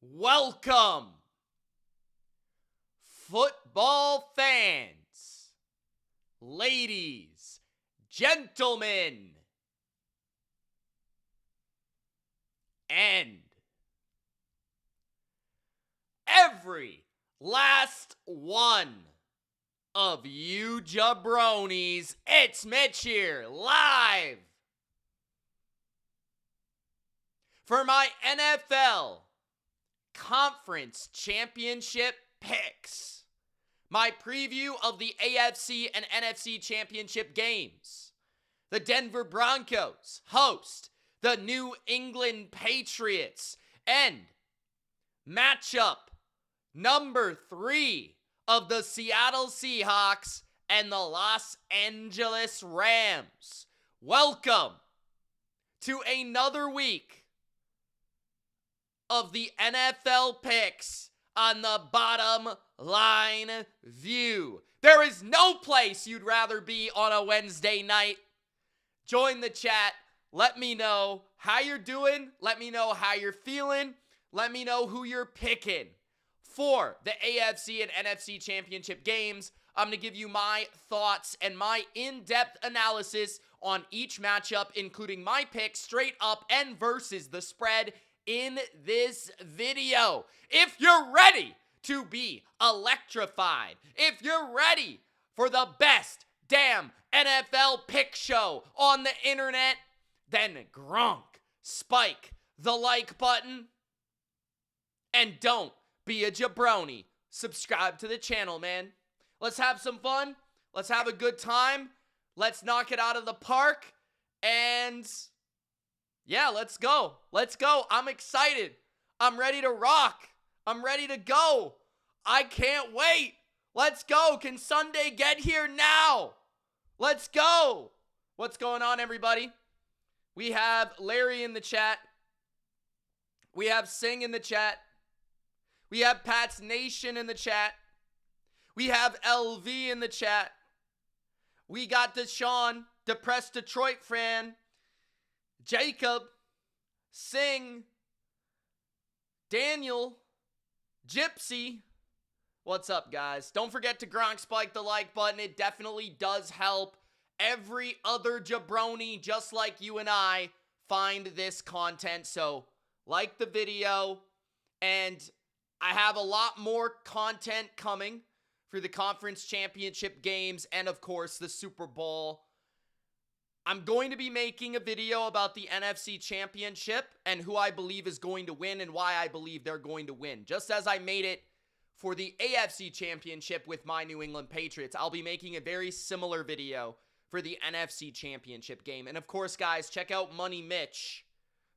Welcome, football fans, ladies, gentlemen, and every last one of you jabronis. It's Mitch here, live for my NFL Conference Championship picks. My preview of the AFC and NFC Championship games. The Denver Broncos host the New England Patriots, and matchup number 3 of the Seattle Seahawks and the Los Angeles Rams. Welcome to another week of the NFL picks on the Bottom Line View. There is no place you'd rather be on a Wednesday night. Join the chat. Let me know how you're doing. Let me know how you're feeling. Let me know who you're picking for the AFC and NFC Championship games. I'm going to give you my thoughts and my in-depth analysis on each matchup, including my picks straight up and versus the spread in this video. If you're ready to be electrified, if you're ready for the best damn NFL pick show on the internet, then Gronk, spike the like button, and don't be a jabroni. Subscribe to the channel, man. Let's have some fun. Let's have a good time. Let's knock it out of the park. And yeah, let's go. Let's go. I'm excited. I'm ready to rock. I'm ready to go. I can't wait. Let's go. Can Sunday get here now? Let's go. What's going on, everybody? We have Larry in the chat. We have Singh in the chat. We have Pat's Nation in the chat. We have LV in the chat. We got Deshaun, depressed Detroit fan, Jacob, Singh, Daniel, Gypsy. What's up, guys? Don't forget to Gronk spike the like button. It definitely does help every other jabroni just like you and I find this content. So like the video, and I have a lot more content coming for the conference championship games and of course the Super Bowl. I'm going to be making a video about the NFC Championship and who I believe is going to win and why I believe they're going to win. Just as I made it for the AFC Championship with my New England Patriots, I'll be making a very similar video for the NFC Championship game. And of course, guys, check out Money Mitch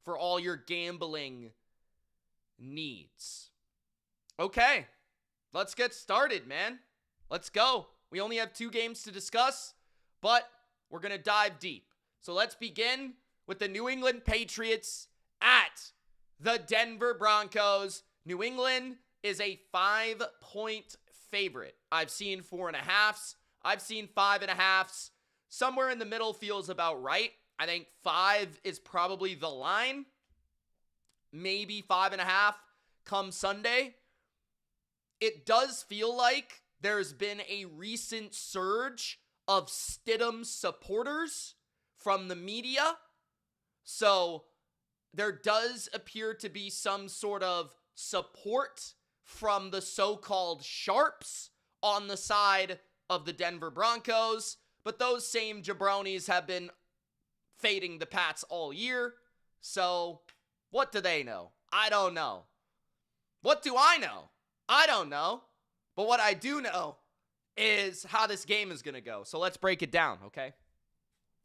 for all your gambling needs. Okay, let's get started, man. Let's go. We only have 2 games to discuss, but we're going to dive deep. So let's begin with the New England Patriots at the Denver Broncos. New England is a 5-point favorite. I've seen 4.5s. I've seen 5.5s. Somewhere in the middle feels about right. I think 5 is probably the line. Maybe 5.5 come Sunday. It does feel like there's been a recent surge of Stidham supporters from the media. So there does appear to be some sort of support from the so-called sharps on the side of the Denver Broncos. But those same jabronis have been fading the Pats all year. So what do they know? I don't know. What do I know? I don't know. But what I do know is how this game is going to go. So let's break it down, okay?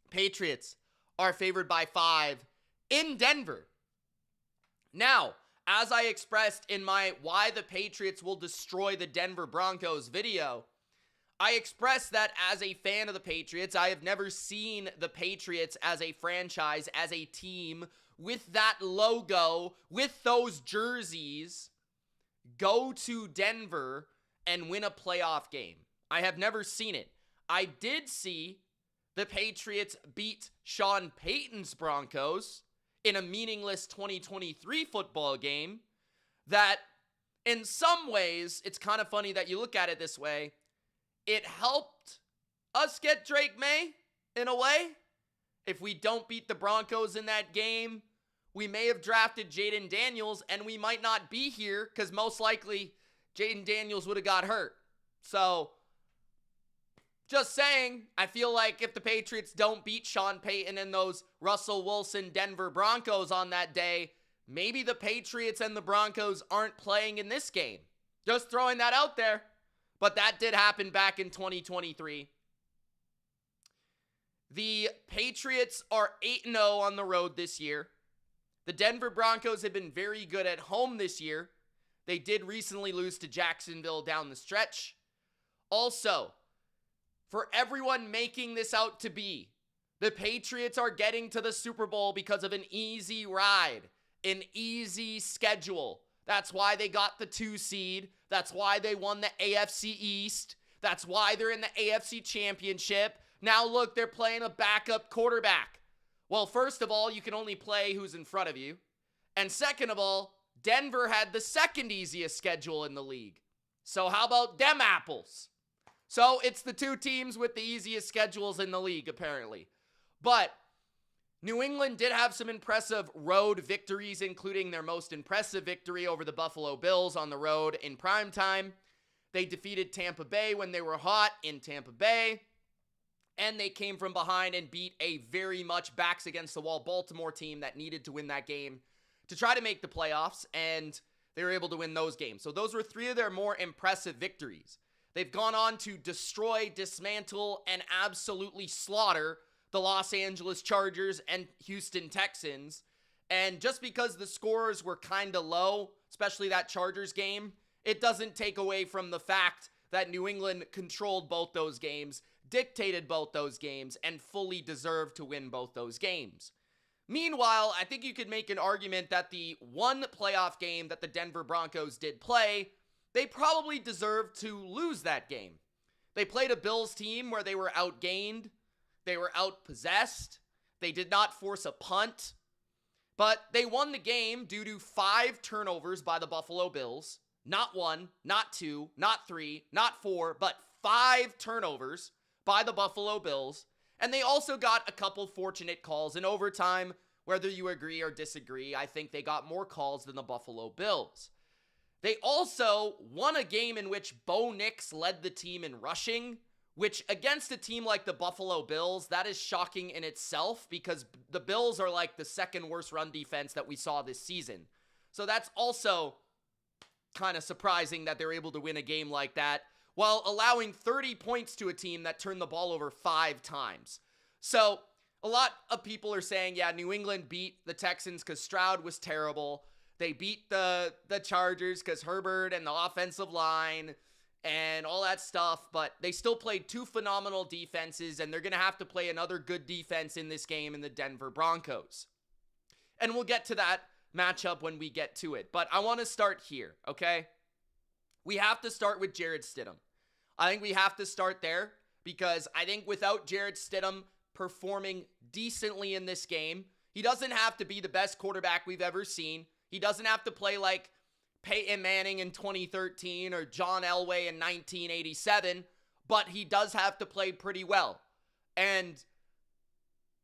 Patriots are favored by 5 in Denver. Now, as I expressed in my Why the Patriots Will Destroy the Denver Broncos video, I expressed that as a fan of the Patriots, I have never seen the Patriots as a franchise, as a team, with that logo, with those jerseys, go to Denver and win a playoff game. I have never seen it. I did see the Patriots beat Sean Payton's Broncos in a meaningless 2023 football game that in some ways, it's kind of funny that you look at it this way. It helped us get Drake May in a way. If we don't beat the Broncos in that game, we may have drafted Jaden Daniels and we might not be here because most likely Jaden Daniels would have got hurt. So, just saying, I feel like if the Patriots don't beat Sean Payton and those Russell Wilson Denver Broncos on that day, maybe the Patriots and the Broncos aren't playing in this game. Just throwing that out there. But that did happen back in 2023. The Patriots are 8-0 on the road this year. The Denver Broncos have been very good at home this year. They did recently lose to Jacksonville down the stretch. Also, for everyone making this out to be, the Patriots are getting to the Super Bowl because of an easy ride, an easy schedule. That's why they got the 2 seed. That's why they won the AFC East. That's why they're in the AFC Championship. Now look, they're playing a backup quarterback. Well, first of all, you can only play who's in front of you. And second of all, Denver had the second easiest schedule in the league. So how about them apples? So it's the 2 teams with the easiest schedules in the league, apparently. But New England did have some impressive road victories, including their most impressive victory over the Buffalo Bills on the road in primetime. They defeated Tampa Bay when they were hot in Tampa Bay. And they came from behind and beat a very much backs against the wall Baltimore team that needed to win that game to try to make the playoffs. And they were able to win those games. So those were 3 of their more impressive victories. They've gone on to destroy, dismantle, and absolutely slaughter the Los Angeles Chargers and Houston Texans. And just because the scores were kind of low, especially that Chargers game, it doesn't take away from the fact that New England controlled both those games, dictated both those games, and fully deserved to win both those games. Meanwhile, I think you could make an argument that the one playoff game that the Denver Broncos did play, they probably deserved to lose that game. They played a Bills team where they were outgained, they were outpossessed, they did not force a punt, but they won the game due to 5 turnovers by the Buffalo Bills. Not 1, not 2, not 3, not 4, but 5 turnovers by the Buffalo Bills. And they also got a couple fortunate calls in overtime. Whether you agree or disagree, I think they got more calls than the Buffalo Bills. They also won a game in which Bo Nix led the team in rushing, which against a team like the Buffalo Bills, that is shocking in itself because the Bills are like the second worst run defense that we saw this season. So that's also kind of surprising that they're able to win a game like that while allowing 30 points to a team that turned the ball over 5 times. So a lot of people are saying, yeah, New England beat the Texans because Stroud was terrible. They beat the Chargers because Herbert and the offensive line and all that stuff, but they still played 2 phenomenal defenses, and they're going to have to play another good defense in this game in the Denver Broncos. And we'll get to that matchup when we get to it, but I want to start here, okay? We have to start with Jarrett Stidham. I think we have to start there because I think without Jarrett Stidham performing decently in this game, he doesn't have to be the best quarterback we've ever seen. He doesn't have to play like Peyton Manning in 2013 or John Elway in 1987, but he does have to play pretty well. And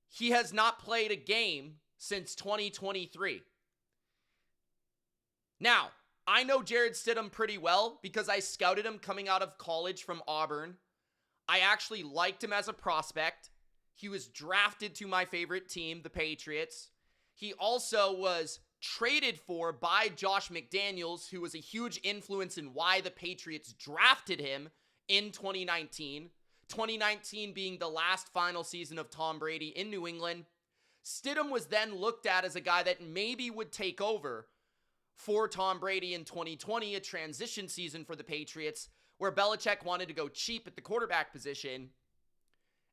he has not played a game since 2023. Now, I know Jarrett Stidham pretty well because I scouted him coming out of college from Auburn. I actually liked him as a prospect. He was drafted to my favorite team, the Patriots. He also was traded for by Josh McDaniels, who was a huge influence in why the Patriots drafted him in 2019. 2019 being the last final season of Tom Brady in New England. Stidham was then looked at as a guy that maybe would take over for Tom Brady in 2020, a transition season for the Patriots, where Belichick wanted to go cheap at the quarterback position,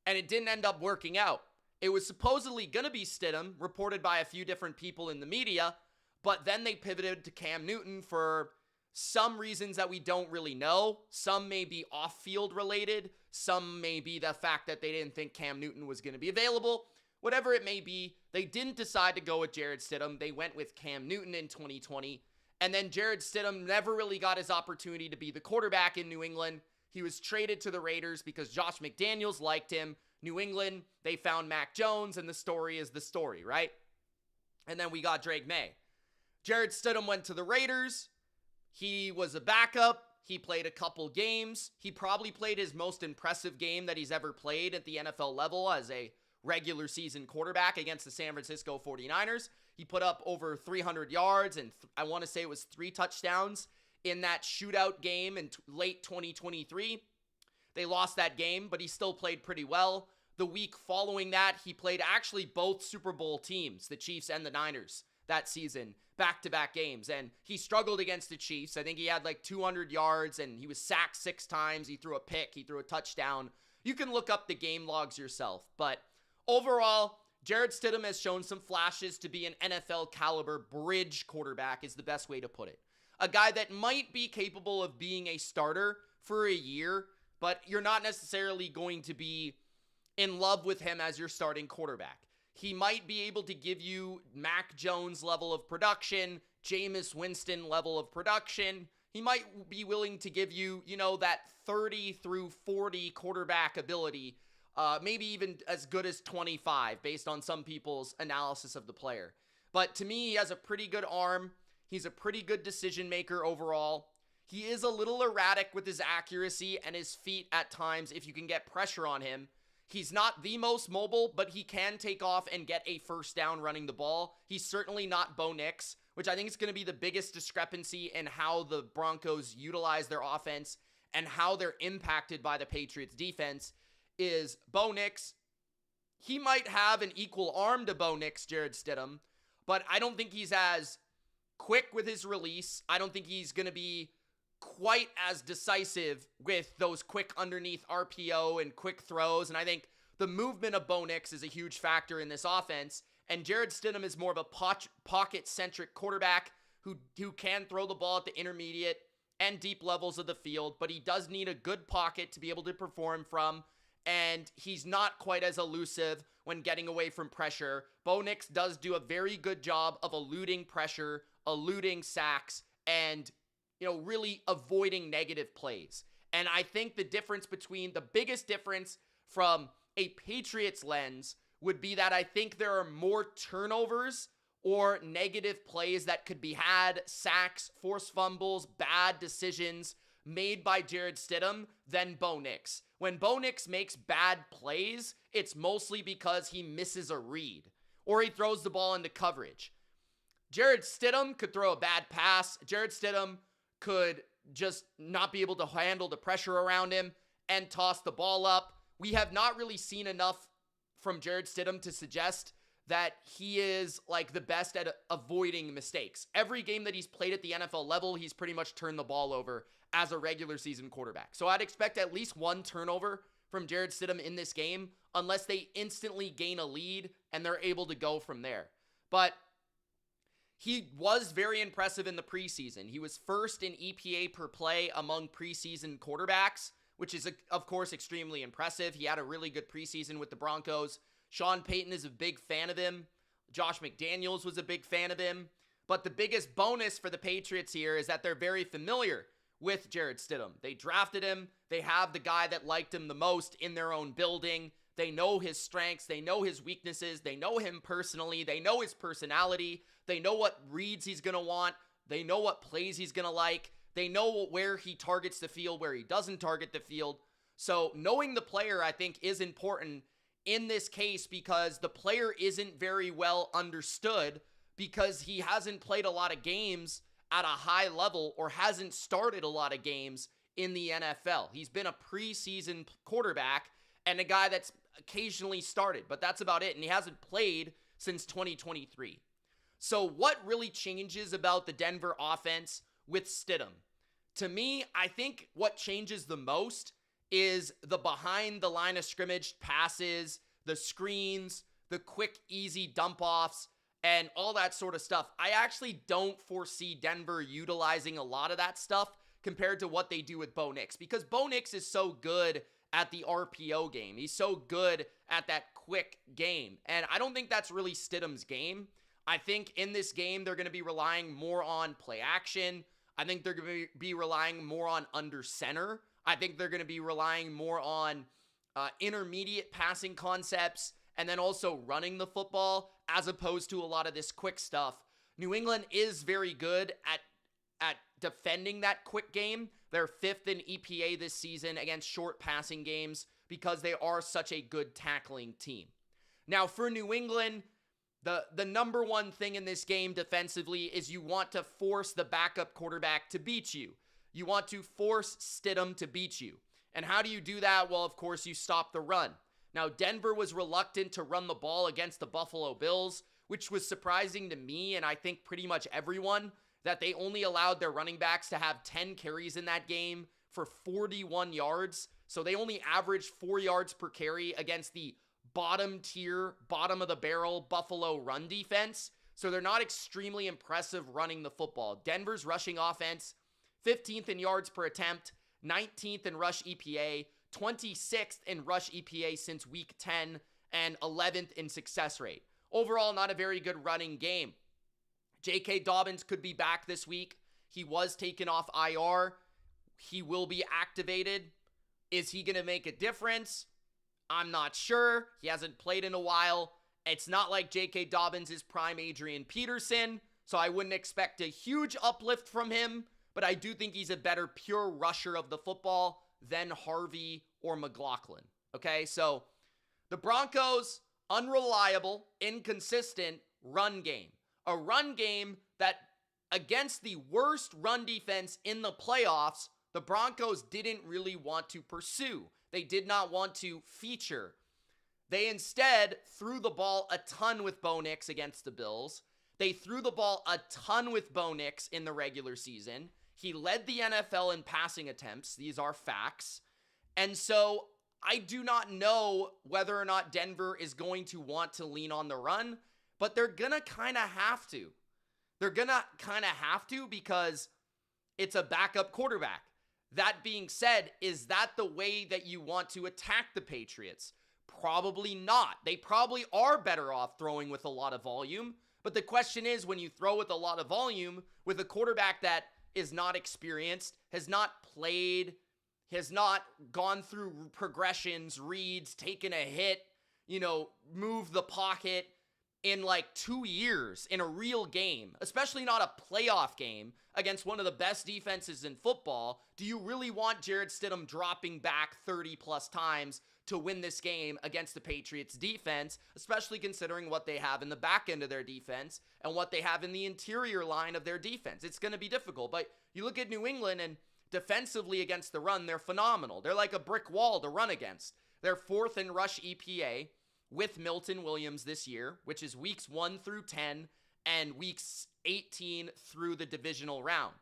and it didn't end up working out. It was supposedly going to be Stidham, reported by a few different people in the media, but then they pivoted to Cam Newton for some reasons that we don't really know. Some may be off-field related. Some may be the fact that they didn't think Cam Newton was going to be available. Whatever it may be, they didn't decide to go with Jarrett Stidham. They went with Cam Newton in 2020, And then Jarrett Stidham never really got his opportunity to be the quarterback in New England. He was traded to the Raiders because Josh McDaniels liked him. New England, they found Mac Jones, and the story is the story, right? And then we got Drake May. Jarrett Stidham went to the Raiders. He was a backup. He played a couple games. He probably played his most impressive game that he's ever played at the NFL level as a regular season quarterback against the San Francisco 49ers. He put up over 300 yards and I want to say it was 3 touchdowns in that shootout game in late 2023. They lost that game, but he still played pretty well. The week following that, he played actually both Super Bowl teams, the Chiefs and the Niners, that season, back-to-back games. And he struggled against the Chiefs. I think he had like 200 yards and he was sacked 6 times. He threw a pick. He threw a touchdown. You can look up the game logs yourself. But overall, Jarrett Stidham has shown some flashes to be an NFL caliber bridge quarterback is the best way to put it. A guy that might be capable of being a starter for a year, but you're not necessarily going to be in love with him as your starting quarterback. He might be able to give you Mac Jones level of production, Jameis Winston level of production. He might be willing to give you, that 30 through 40 quarterback ability, maybe even as good as 25 based on some people's analysis of the player. But to me, he has a pretty good arm. He's a pretty good decision maker overall. He is a little erratic with his accuracy and his feet at times if you can get pressure on him. He's not the most mobile, but he can take off and get a first down running the ball. He's certainly not Bo Nix, which I think is going to be the biggest discrepancy in how the Broncos utilize their offense and how they're impacted by the Patriots defense is Bo Nix. He might have an equal arm to Bo Nix, Jarrett Stidham, but I don't think he's as quick with his release. I don't think he's going to be quite as decisive with those quick underneath RPO and quick throws. And I think the movement of Bo Nix is a huge factor in this offense. And Jarrett Stidham is more of a pocket-centric quarterback who can throw the ball at the intermediate and deep levels of the field, but he does need a good pocket to be able to perform from. And he's not quite as elusive when getting away from pressure. Bo Nix does do a very good job of eluding pressure, eluding sacks, and really avoiding negative plays. And I think the biggest difference from a Patriots lens would be that I think there are more turnovers or negative plays that could be had, sacks, forced fumbles, bad decisions made by Jarrett Stidham than Bo Nix. When Bo Nix makes bad plays, it's mostly because he misses a read or he throws the ball into coverage. Jarrett Stidham could throw a bad pass. Jarrett Stidham could just not be able to handle the pressure around him and toss the ball up. We have not really seen enough from Jarrett Stidham to suggest that he is like the best at avoiding mistakes. Every game that he's played at the NFL level, he's pretty much turned the ball over as a regular season quarterback. So I'd expect at least 1 turnover from Jarrett Stidham in this game, unless they instantly gain a lead and they're able to go from there. But he was very impressive in the preseason. He was first in EPA per play among preseason quarterbacks, which is, of course, extremely impressive. He had a really good preseason with the Broncos. Sean Payton is a big fan of him. Josh McDaniels was a big fan of him. But the biggest bonus for the Patriots here is that they're very familiar with Jarrett Stidham. They drafted him. They have the guy that liked him the most in their own building. They know his strengths. They know his weaknesses. They know him personally. They know his personality. They know what reads he's going to want. They know what plays he's going to like. They know where he targets the field, where he doesn't target the field. So knowing the player, I think, is important in this case because the player isn't very well understood because he hasn't played a lot of games at a high level or hasn't started a lot of games in the NFL. He's been a preseason quarterback and a guy that's occasionally started, but that's about it. And he hasn't played since 2023. So what really changes about the Denver offense with Stidham? To me, I think what changes the most is the behind the line of scrimmage passes, the screens, the quick, easy dump-offs, and all that sort of stuff. I actually don't foresee Denver utilizing a lot of that stuff compared to what they do with Bo Nix, because Bo Nix is so good at the RPO game. He's so good at that quick game, and I don't think that's really Stidham's game. I think in this game, they're going to be relying more on play action. I think they're going to be relying more on under center. I think they're going to be relying more on intermediate passing concepts and then also running the football as opposed to a lot of this quick stuff. New England is very good at defending that quick game. They're 5th in EPA this season against short passing games because they are such a good tackling team. Now, for New England, the number one thing in this game defensively is you want to force the backup quarterback to beat you. You want to force Stidham to beat you. And how do you do that? Well, of course, you stop the run. Now, Denver was reluctant to run the ball against the Buffalo Bills, which was surprising to me and I think pretty much everyone, that they only allowed their running backs to have 10 carries in that game for 41 yards. So they only averaged 4 yards per carry against the bottom tier, bottom of the barrel Buffalo run defense. So they're not extremely impressive running the football. Denver's rushing offense, 15th in yards per attempt, 19th in rush EPA, 26th in rush EPA since week 10, and 11th in success rate. Overall, not a very good running game. J.K. Dobbins could be back this week. He was taken off IR. He will be activated. Is he going to make a difference? I'm not sure. He hasn't played in a while. It's not like J.K. Dobbins is prime Adrian Peterson, so I wouldn't expect a huge uplift from him, but I do think he's a better pure rusher of the football than Harvey or McLaughlin. Okay, so the Broncos, unreliable, inconsistent run game. A run game that against the worst run defense in the playoffs, the Broncos didn't really want to pursue. They did not want to feature. They instead threw the ball a ton with Bo Nix against the Bills. They threw the ball a ton with Bo Nix in the regular season. He led the NFL in passing attempts. These are facts. And so I do not know whether or not Denver is going to want to lean on the run, but they're going to kind of have to. They're going to kind of have to because it's a backup quarterback. That being said, is that the way that you want to attack the Patriots? Probably not. They probably are better off throwing with a lot of volume. But the question is, when you throw with a lot of volume, with a quarterback that is not experienced, has not played, has not gone through progressions, reads, taken a hit, moved the pocket in like 2 years in a real game, especially not a playoff game against one of the best defenses in football, do you really want Jarrett Stidham dropping back 30 plus times to win this game against the Patriots defense, especially considering what they have in the back end of their defense and what they have in the interior line of their defense? It's going to be difficult, but you look at New England and defensively against the run, they're phenomenal. They're like a brick wall to run against. They're 4th in rush EPA with Milton Williams this year, which is weeks 1 through 10 and weeks 18 through the divisional round.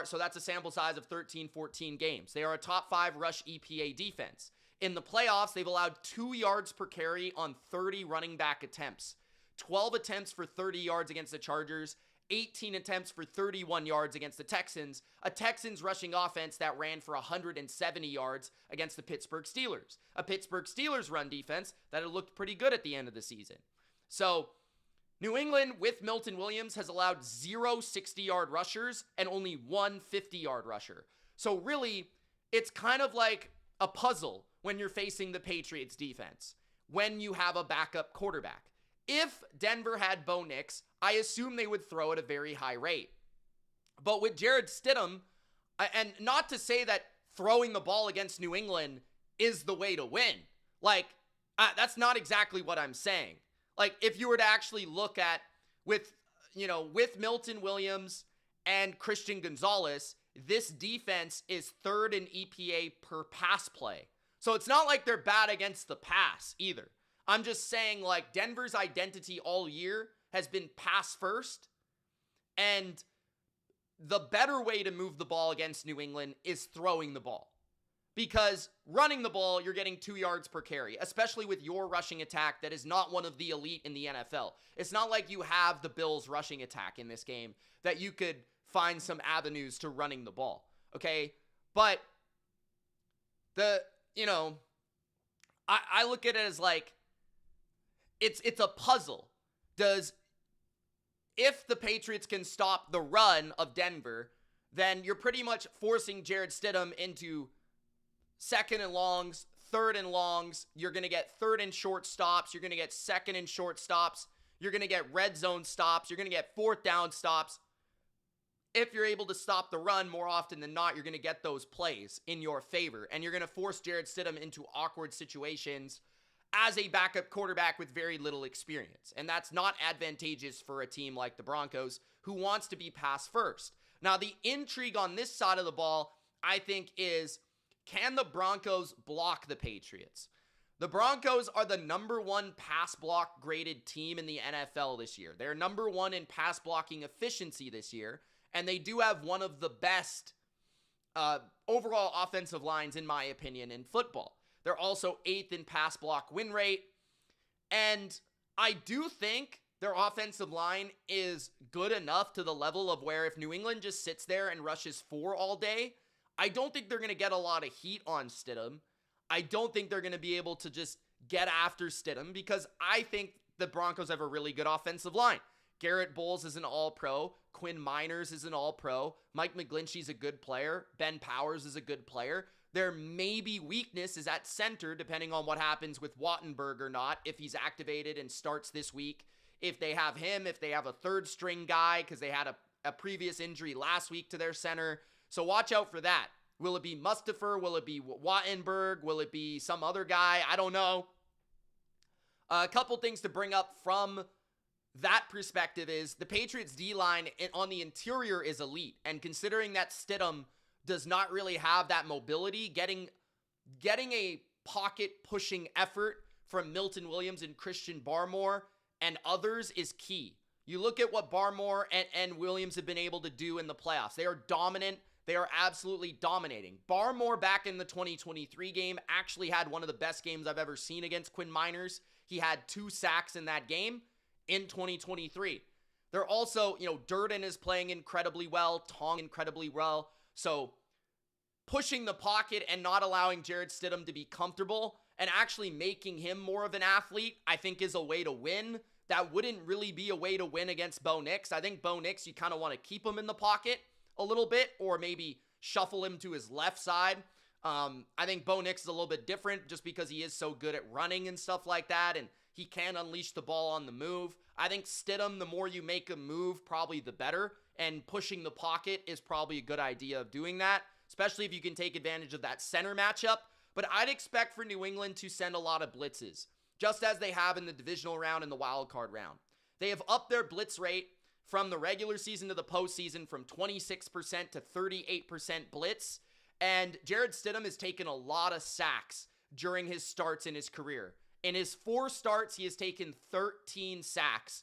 So that's a sample size of 13, 14 games. They are a top 5 rush EPA defense. In the playoffs, they've allowed 2 yards per carry on 30 running back attempts, 12 attempts for 30 yards against the Chargers, 18 attempts for 31 yards against the Texans, a Texans rushing offense that ran for 170 yards against the Pittsburgh Steelers, a Pittsburgh Steelers run defense that had looked pretty good at the end of the season. So New England with Milton Williams has allowed 0 60-yard rushers and only 1 50-yard rusher. So really, it's kind of like a puzzle when you're facing the Patriots defense, when you have a backup quarterback. If Denver had Bo Nix, I assume they would throw at a very high rate. But with Jarrett Stidham, and not to say that throwing the ball against New England is the way to win. That's not exactly what I'm saying. If you were to actually look at with Milton Williams and Christian Gonzalez, this defense is 3rd in EPA per pass play. So it's not like they're bad against the pass either. I'm just saying, Denver's identity all year has been pass first, and the better way to move the ball against New England is throwing the ball. Because running the ball, you're getting 2 yards per carry, especially with your rushing attack that is not one of the elite in the NFL. It's not like you have the Bills' rushing attack in this game that you could find some avenues to running the ball, okay? But I look at it as it's a puzzle. Does if the Patriots can stop the run of Denver, then you're pretty much forcing Jarrett Stidham into second and longs, third and longs. You're going to get third and short stops. You're going to get second and short stops. You're going to get red zone stops. You're going to get fourth down stops. If you're able to stop the run more often than not, you're going to get those plays in your favor. And you're going to force Jarrett Stidham into awkward situations as a backup quarterback with very little experience. And that's not advantageous for a team like the Broncos, who wants to be pass first. Now, the intrigue on this side of the ball, I think, is can the Broncos block the Patriots? The Broncos are the number 1 pass block graded team in the NFL this year. They're number 1 in pass blocking efficiency this year, and they do have one of the best overall offensive lines, in my opinion, in football. They're also 8th in pass block win rate, and I do think their offensive line is good enough to the level of where if New England just sits there and rushes 4 all day, I don't think they're going to get a lot of heat on Stidham. I don't think they're going to be able to just get after Stidham because I think the Broncos have a really good offensive line. Garrett Bowles is an all-pro. Quinn Miners is an all-pro. Mike McGlinchey's a good player. Ben Powers is a good player. Their maybe weakness is at center, depending on what happens with Wattenberg or not, if he's activated and starts this week. If they have him, if they have a third-string guy, because they had a previous injury last week to their center. So watch out for that. Will it be Mustafa? Will it be Wattenberg? Will it be some other guy? I don't know. A couple things to bring up from that perspective is the Patriots D-line on the interior is elite. And considering that Stidham does not really have that mobility, getting a pocket-pushing effort from Milton Williams and Christian Barmore and others is key. You look at what Barmore and Williams have been able to do in the playoffs. They are dominant. They are absolutely dominating. Barmore back in the 2023 game actually had one of the best games I've ever seen against Quinn Miners. He had 2 sacks in that game in 2023. They're also, Durden is playing incredibly well, Tong incredibly well. So pushing the pocket and not allowing Jarrett Stidham to be comfortable and actually making him more of an athlete, I think is a way to win. That wouldn't really be a way to win against Bo Nix. I think Bo Nix, you kind of want to keep him in the pocket a little bit or maybe shuffle him to his left side. I think Bo Nix is a little bit different just because he is so good at running and stuff like that, and he can unleash the ball on the move. I think Stidham, the more you make him move, probably the better, and pushing the pocket is probably a good idea of doing that, especially if you can take advantage of that center matchup. But I'd expect for New England to send a lot of blitzes, just as they have in the divisional round and the wild card round. They have upped their blitz rate from the regular season to the postseason from 26% to 38% blitz. And Jarrett Stidham has taken a lot of sacks during his starts in his career. In his 4 starts, he has taken 13 sacks.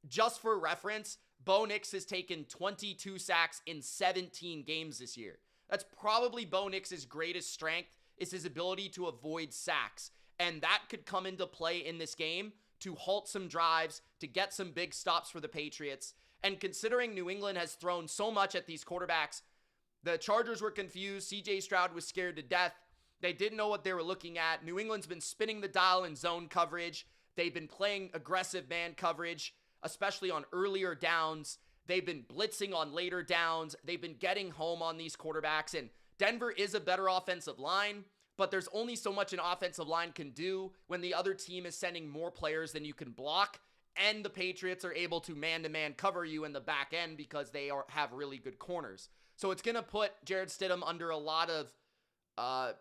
Just for reference, Bo Nix has taken 22 sacks in 17 games this year. That's probably Bo Nix's greatest strength, is his ability to avoid sacks. And that could come into play in this game to halt some drives, to get some big stops for the Patriots. And considering New England has thrown so much at these quarterbacks, the Chargers were confused. CJ Stroud was scared to death. They didn't know what they were looking at. New England's been spinning the dial in zone coverage. They've been playing aggressive man coverage, especially on earlier downs. They've been blitzing on later downs. They've been getting home on these quarterbacks. And Denver is a better offensive line, but there's only so much an offensive line can do when the other team is sending more players than you can block. And the Patriots are able to man-to-man cover you in the back end because they have really good corners. So it's going to put Jarrett Stidham under a lot of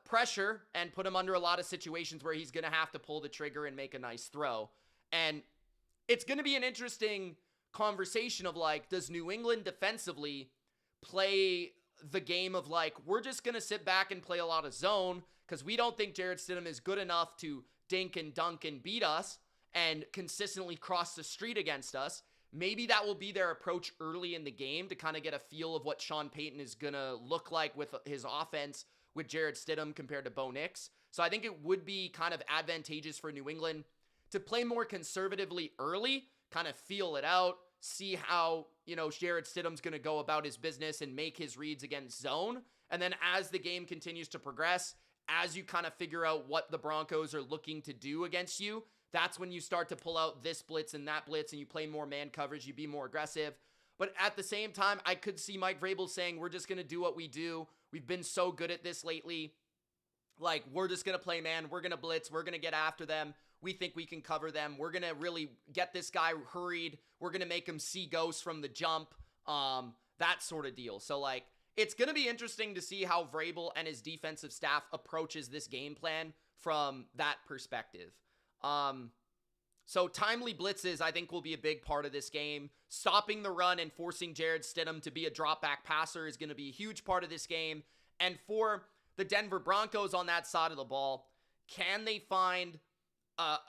pressure and put him under a lot of situations where he's going to have to pull the trigger and make a nice throw. And it's going to be an interesting conversation of does New England defensively play the game of we're just going to sit back and play a lot of zone because we don't think Jarrett Stidham is good enough to dink and dunk and beat us and consistently cross the street against us. Maybe that will be their approach early in the game to kind of get a feel of what Sean Payton is going to look like with his offense with Jarrett Stidham compared to Bo Nix. So I think it would be kind of advantageous for New England to play more conservatively early, kind of feel it out, see how, Jarrett Stidham's going to go about his business and make his reads against zone. And then as the game continues to progress as you kind of figure out what the Broncos are looking to do against you, that's when you start to pull out this blitz and that blitz and you play more man coverage, you be more aggressive. But at the same time, I could see Mike Vrabel saying, we're just going to do what we do. We've been so good at this lately. Like, we're just going to play man. We're going to blitz. We're going to get after them. We think we can cover them. We're going to really get this guy hurried. We're going to make him see ghosts from the jump. That sort of deal. So, like, it's going to be interesting to see how Vrabel and his defensive staff approaches this game plan from that perspective. So timely blitzes, I think, will be a big part of this game. Stopping the run and forcing Jarrett Stidham to be a drop-back passer is going to be a huge part of this game. And for the Denver Broncos on that side of the ball, can they find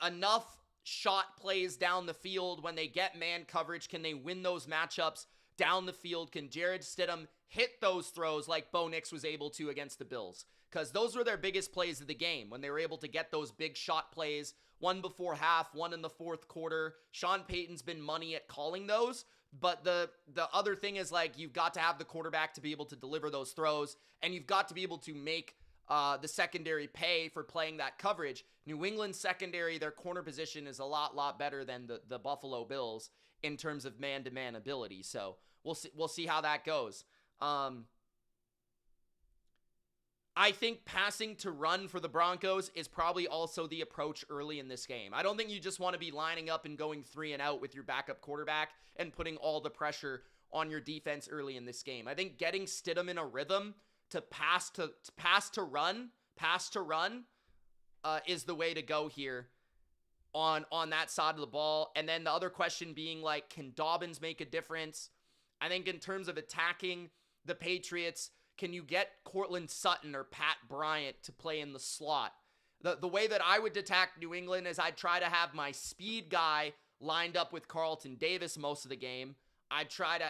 enough shot plays down the field when they get man coverage? Can they win those matchups down the field? Can Jarrett Stidham hit those throws like Bo Nix was able to against the Bills? Because those were their biggest plays of the game, when they were able to get those big shot plays, one before half, one in the fourth quarter. Sean Payton's been money at calling those, but the other thing is, like, you've got to have the quarterback to be able to deliver those throws, and you've got to be able to make the secondary pay for playing that coverage. New England secondary, their corner position is a lot better than the Buffalo Bills in terms of man-to-man ability. So we'll see how that goes. I think passing to run for the Broncos is probably also the approach early in this game. I don't think you just want to be lining up and going 3 and out with your backup quarterback and putting all the pressure on your defense early in this game. I think getting Stidham in a rhythm to pass to run is the way to go here on that side of the ball. And then the other question being, like, can Dobbins make a difference? I think in terms of attacking the Patriots, can you get Courtland Sutton or Pat Bryant to play in the slot? The way that I would attack New England is I'd try to have my speed guy lined up with Carlton Davis most of the game.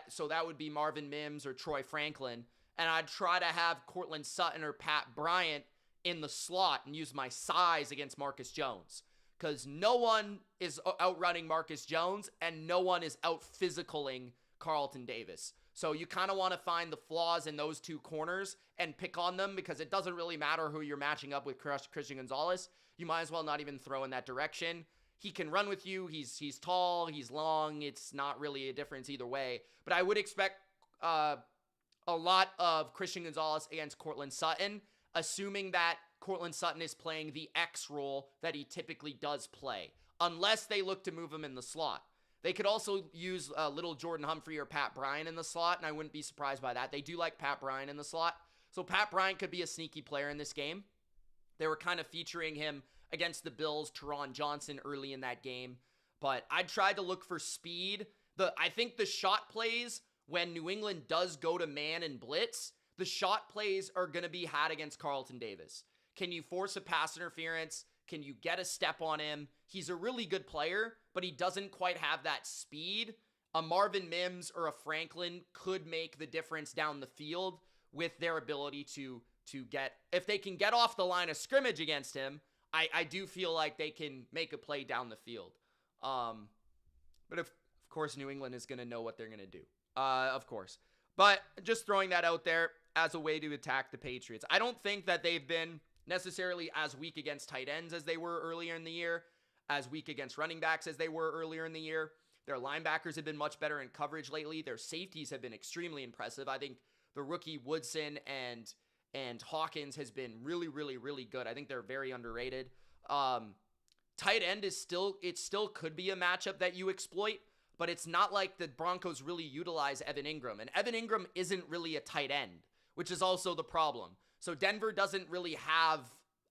So that would be Marvin Mims or Troy Franklin. And I'd try to have Courtland Sutton or Pat Bryant in the slot and use my size against Marcus Jones. Because no one is outrunning Marcus Jones and no one is out-physicaling Carlton Davis. So you kind of want to find the flaws in those two corners and pick on them, because it doesn't really matter who you're matching up with. Christian Gonzalez, you might as well not even throw in that direction. He can run with you. He's tall. He's long. It's not really a difference either way. But I would expect a lot of Christian Gonzalez against Courtland Sutton, assuming that Courtland Sutton is playing the X role that he typically does play, unless they look to move him in the slot. They could also use little Jordan Humphrey or Pat Bryant in the slot, and I wouldn't be surprised by that. They do like Pat Bryant in the slot. So Pat Bryant could be a sneaky player in this game. They were kind of featuring him against the Bills, Teron Johnson early in that game. But I tried to look for speed. I think the shot plays, when New England does go to man and blitz, the shot plays are going to be had against Carlton Davis. Can you force a pass interference? Can you get a step on him? He's a really good player, but he doesn't quite have that speed. A Marvin Mims or a Franklin could make the difference down the field with their ability to get, if they can get off the line of scrimmage against him, I do feel like they can make a play down the field. But of course, New England is going to know what they're going to do. Of course. But just throwing that out there as a way to attack the Patriots. I don't think that they've been necessarily as weak against tight ends as they were earlier in the year, as weak against running backs as they were earlier in the year. Their linebackers have been much better in coverage lately. Their safeties have been extremely impressive. I think the rookie Woodson and Hawkins has been really good. I think they're very underrated. Tight end is still could be a matchup that you exploit, but it's not like the Broncos really utilize Evan Ingram. And Evan Ingram isn't really a tight end, which is also the problem. So Denver doesn't really have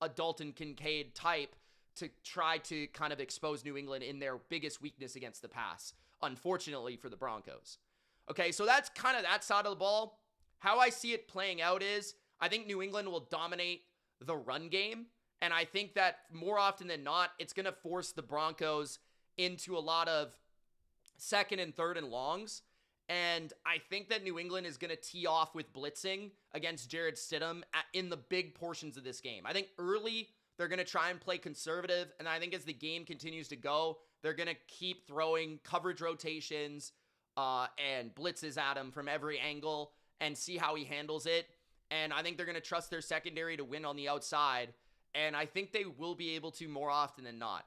a Dalton Kincaid type to try to kind of expose New England in their biggest weakness against the pass, unfortunately for the Broncos. Okay, so that's kind of that side of the ball. How I see it playing out is, I think New England will dominate the run game, and I think that more often than not, it's going to force the Broncos into a lot of second and third and longs. And I think that New England is going to tee off with blitzing against Jarrett Stidham in the big portions of this game. I think early, they're going to try and play conservative. And I think as the game continues to go, they're going to keep throwing coverage rotations and blitzes at him from every angle and see how he handles it. And I think they're going to trust their secondary to win on the outside. And I think they will be able to more often than not.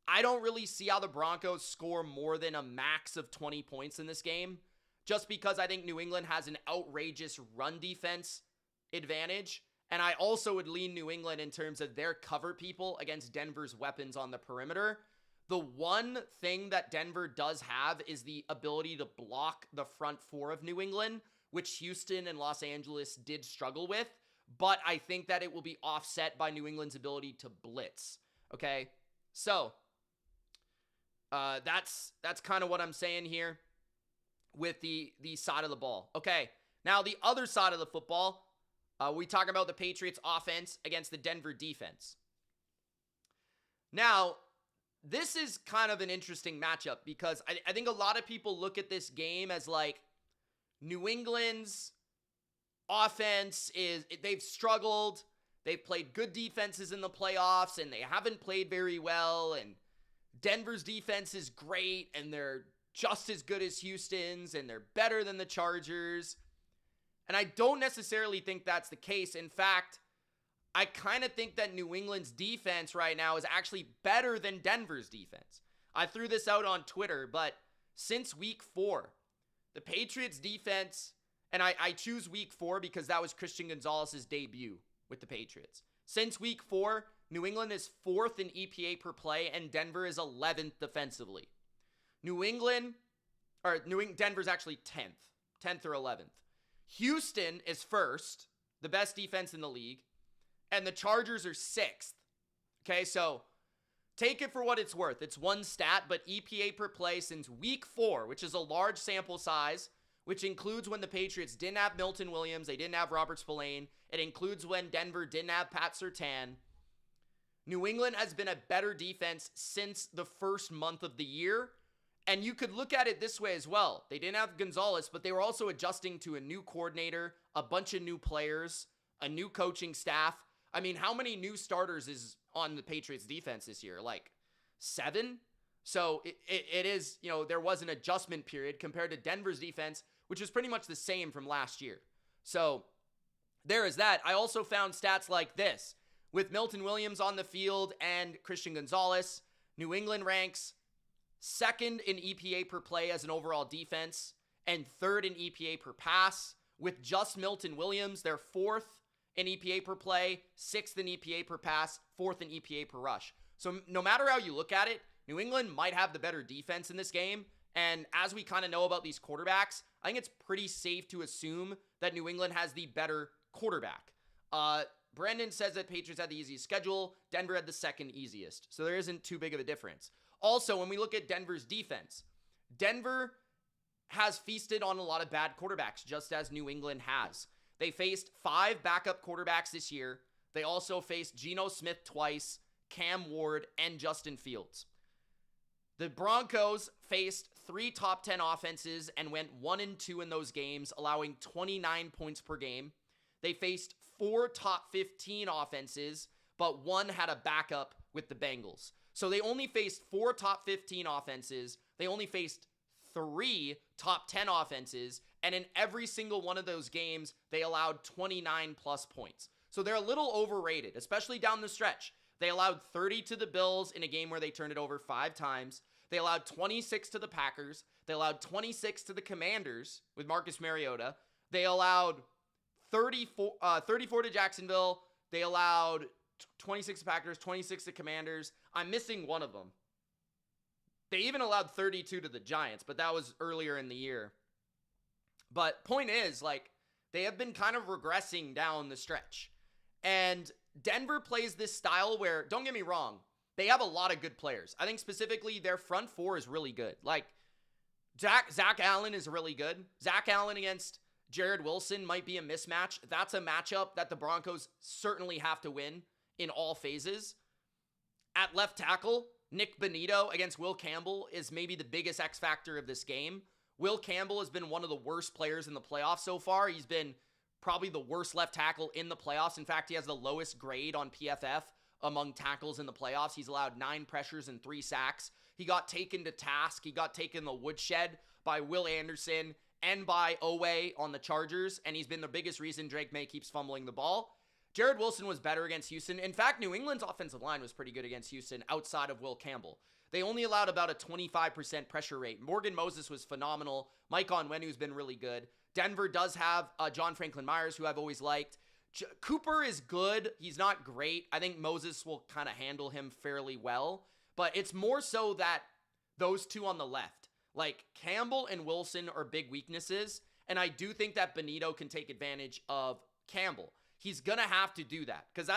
I don't really see how the Broncos score more than a max of 20 points in this game, just because I think New England has an outrageous run defense advantage. And I also would lean New England in terms of their cover people against Denver's weapons on the perimeter. The one thing that Denver does have is the ability to block the front four of New England, which Houston and Los Angeles did struggle with. But I think that it will be offset by New England's ability to blitz. Okay, so that's kind of what I'm saying here with the side of the ball. Okay, now the other side of the football, we talk about the Patriots offense against the Denver defense. Now, this is kind of an interesting matchup because I think a lot of people look at this game as like New England's offense they've struggled. They've played good defenses in the playoffs and they haven't played very well. And Denver's defense is great and they're just as good as Houston's and they're better than the Chargers. And I don't necessarily think that's the case. In fact, I kind of think that New England's defense right now is actually better than Denver's defense. I threw this out on Twitter, but since week 4, the Patriots defense, and I choose week 4 because that was Christian Gonzalez's debut with the Patriots. Since week 4, New England is 4th in EPA per play and Denver is 11th defensively. Denver's actually 10th or 11th. Houston is 1st, the best defense in the league. And the Chargers are 6th. Okay, so take it for what it's worth. It's one stat, but EPA per play since week 4, which is a large sample size, which includes when the Patriots didn't have Milton Williams, they didn't have Robert Spillane. It includes when Denver didn't have Pat Surtain. New England has been a better defense since the first month of the year. And you could look at it this way as well. They didn't have Gonzalez, but they were also adjusting to a new coordinator, a bunch of new players, a new coaching staff. I mean, how many new starters is on the Patriots defense this year? Like 7? So it is, there was an adjustment period compared to Denver's defense, which is pretty much the same from last year. So there is that. I also found stats like this. With Milton Williams on the field and Christian Gonzalez, New England ranks 2nd in EPA per play as an overall defense and 3rd in EPA per pass. With just Milton Williams, they're 4th in EPA per play, 6th in EPA per pass, 4th in EPA per rush. So no matter how you look at it, New England might have the better defense in this game. And as we kind of know about these quarterbacks, I think it's pretty safe to assume that New England has the better quarterback. Brendan says that Patriots had the easiest schedule. Denver had the 2nd easiest. So there isn't too big of a difference. Also, when we look at Denver's defense, Denver has feasted on a lot of bad quarterbacks, just as New England has. They faced 5 backup quarterbacks this year. They also faced Geno Smith twice, Cam Ward, and Justin Fields. The Broncos faced 3 top 10 offenses and went 1-2 in those games, allowing 29 points per game. They faced 4 top 15 offenses, but 1 had a backup with the Bengals. So they only faced 4 top 15 offenses. They only faced 3 top 10 offenses. And in every single one of those games, they allowed 29 plus points. So they're a little overrated, especially down the stretch. They allowed 30 to the Bills in a game where they turned it over 5 times. They allowed 26 to the Packers. They allowed 26 to the Commanders with Marcus Mariota. They allowed 34 to Jacksonville. They allowed 26 to Packers, 26 to Commanders. I'm missing one of them. They even allowed 32 to the Giants, but that was earlier in the year. But point is, they have been kind of regressing down the stretch. And Denver plays this style where, don't get me wrong, they have a lot of good players. I think specifically their front 4 is really good. Zach Allen is really good. Zach Allen against Jared Wilson might be a mismatch. That's a matchup that the Broncos certainly have to win in all phases. At left tackle, Nick Bonito against Will Campbell is maybe the biggest X factor of this game. Will Campbell has been one of the worst players in the playoffs so far. He's been probably the worst left tackle in the playoffs. In fact, he has the lowest grade on PFF among tackles in the playoffs. He's allowed 9 pressures and 3 sacks. He got taken to task. He got taken the woodshed by Will Anderson and by Oweh on the Chargers, and he's been the biggest reason Drake May keeps fumbling the ball. Jared Wilson was better against Houston. In fact, New England's offensive line was pretty good against Houston outside of Will Campbell. They only allowed about a 25% pressure rate. Morgan Moses was phenomenal. Mike Onwenu's been really good. Denver does have John Franklin Myers, who I've always liked. Cooper is good. He's not great. I think Moses will kind of handle him fairly well. But it's more so that those two on the left, like Campbell and Wilson, are big weaknesses. And I do think that Benito can take advantage of Campbell. He's going to have to do that because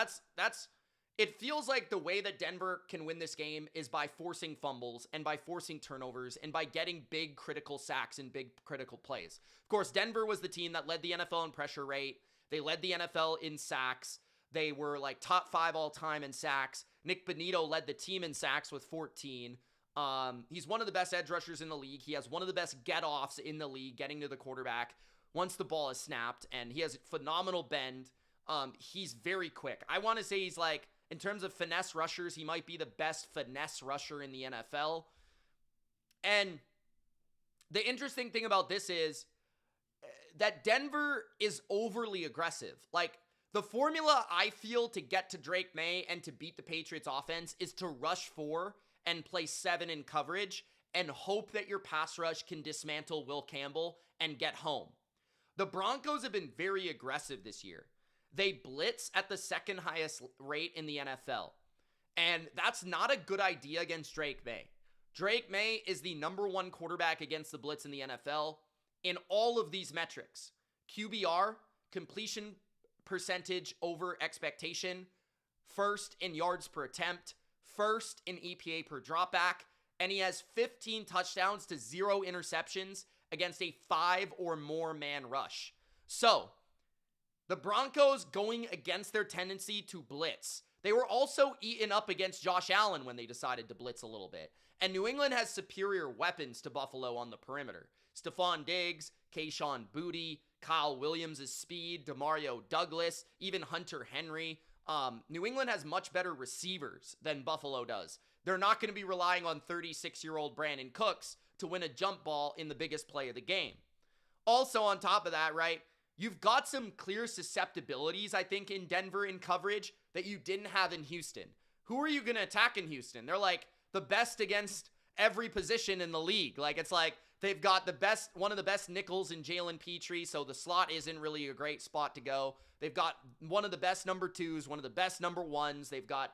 it feels like the way that Denver can win this game is by forcing fumbles and by forcing turnovers and by getting big critical sacks and big critical plays. Of course, Denver was the team that led the NFL in pressure rate. They led the NFL in sacks. They were like top 5 all time in sacks. Nick Benito led the team in sacks with 14. He's one of the best edge rushers in the league. He has one of the best get-offs in the league, getting to the quarterback once the ball is snapped, and he has phenomenal bend. He's very quick. I want to say he's like, in terms of finesse rushers, he might be the best finesse rusher in the NFL. And the interesting thing about this is that Denver is overly aggressive. Like, the formula I feel to get to Drake May and to beat the Patriots offense is to rush 4 and play 7 in coverage and hope that your pass rush can dismantle Will Campbell and get home. The Broncos have been very aggressive this year. They blitz at the second highest rate in the NFL. And that's not a good idea against Drake May. Drake May is the number 1 quarterback against the blitz in the NFL in all of these metrics. QBR, completion percentage over expectation, first in yards per attempt, first in EPA per dropback, and he has 15 touchdowns to 0 interceptions against a 5 or more man rush. So, the Broncos going against their tendency to blitz. They were also eaten up against Josh Allen when they decided to blitz a little bit. And New England has superior weapons to Buffalo on the perimeter. Stephon Diggs, Kayshon Boutte, Kyle Williams' speed, Demario Douglas, even Hunter Henry. New England has much better receivers than Buffalo does. They're not going to be relying on 36-year-old Brandon Cooks to win a jump ball in the biggest play of the game. Also on top of that, right, you've got some clear susceptibilities, I think, in Denver in coverage that you didn't have in Houston. Who are you going to attack in Houston? They're like the best against every position in the league. Like, it's like they've got one of the best nickels in Jalen Petrie, so the slot isn't really a great spot to go. They've got one of the best number 2s, one of the best number 1s. They've got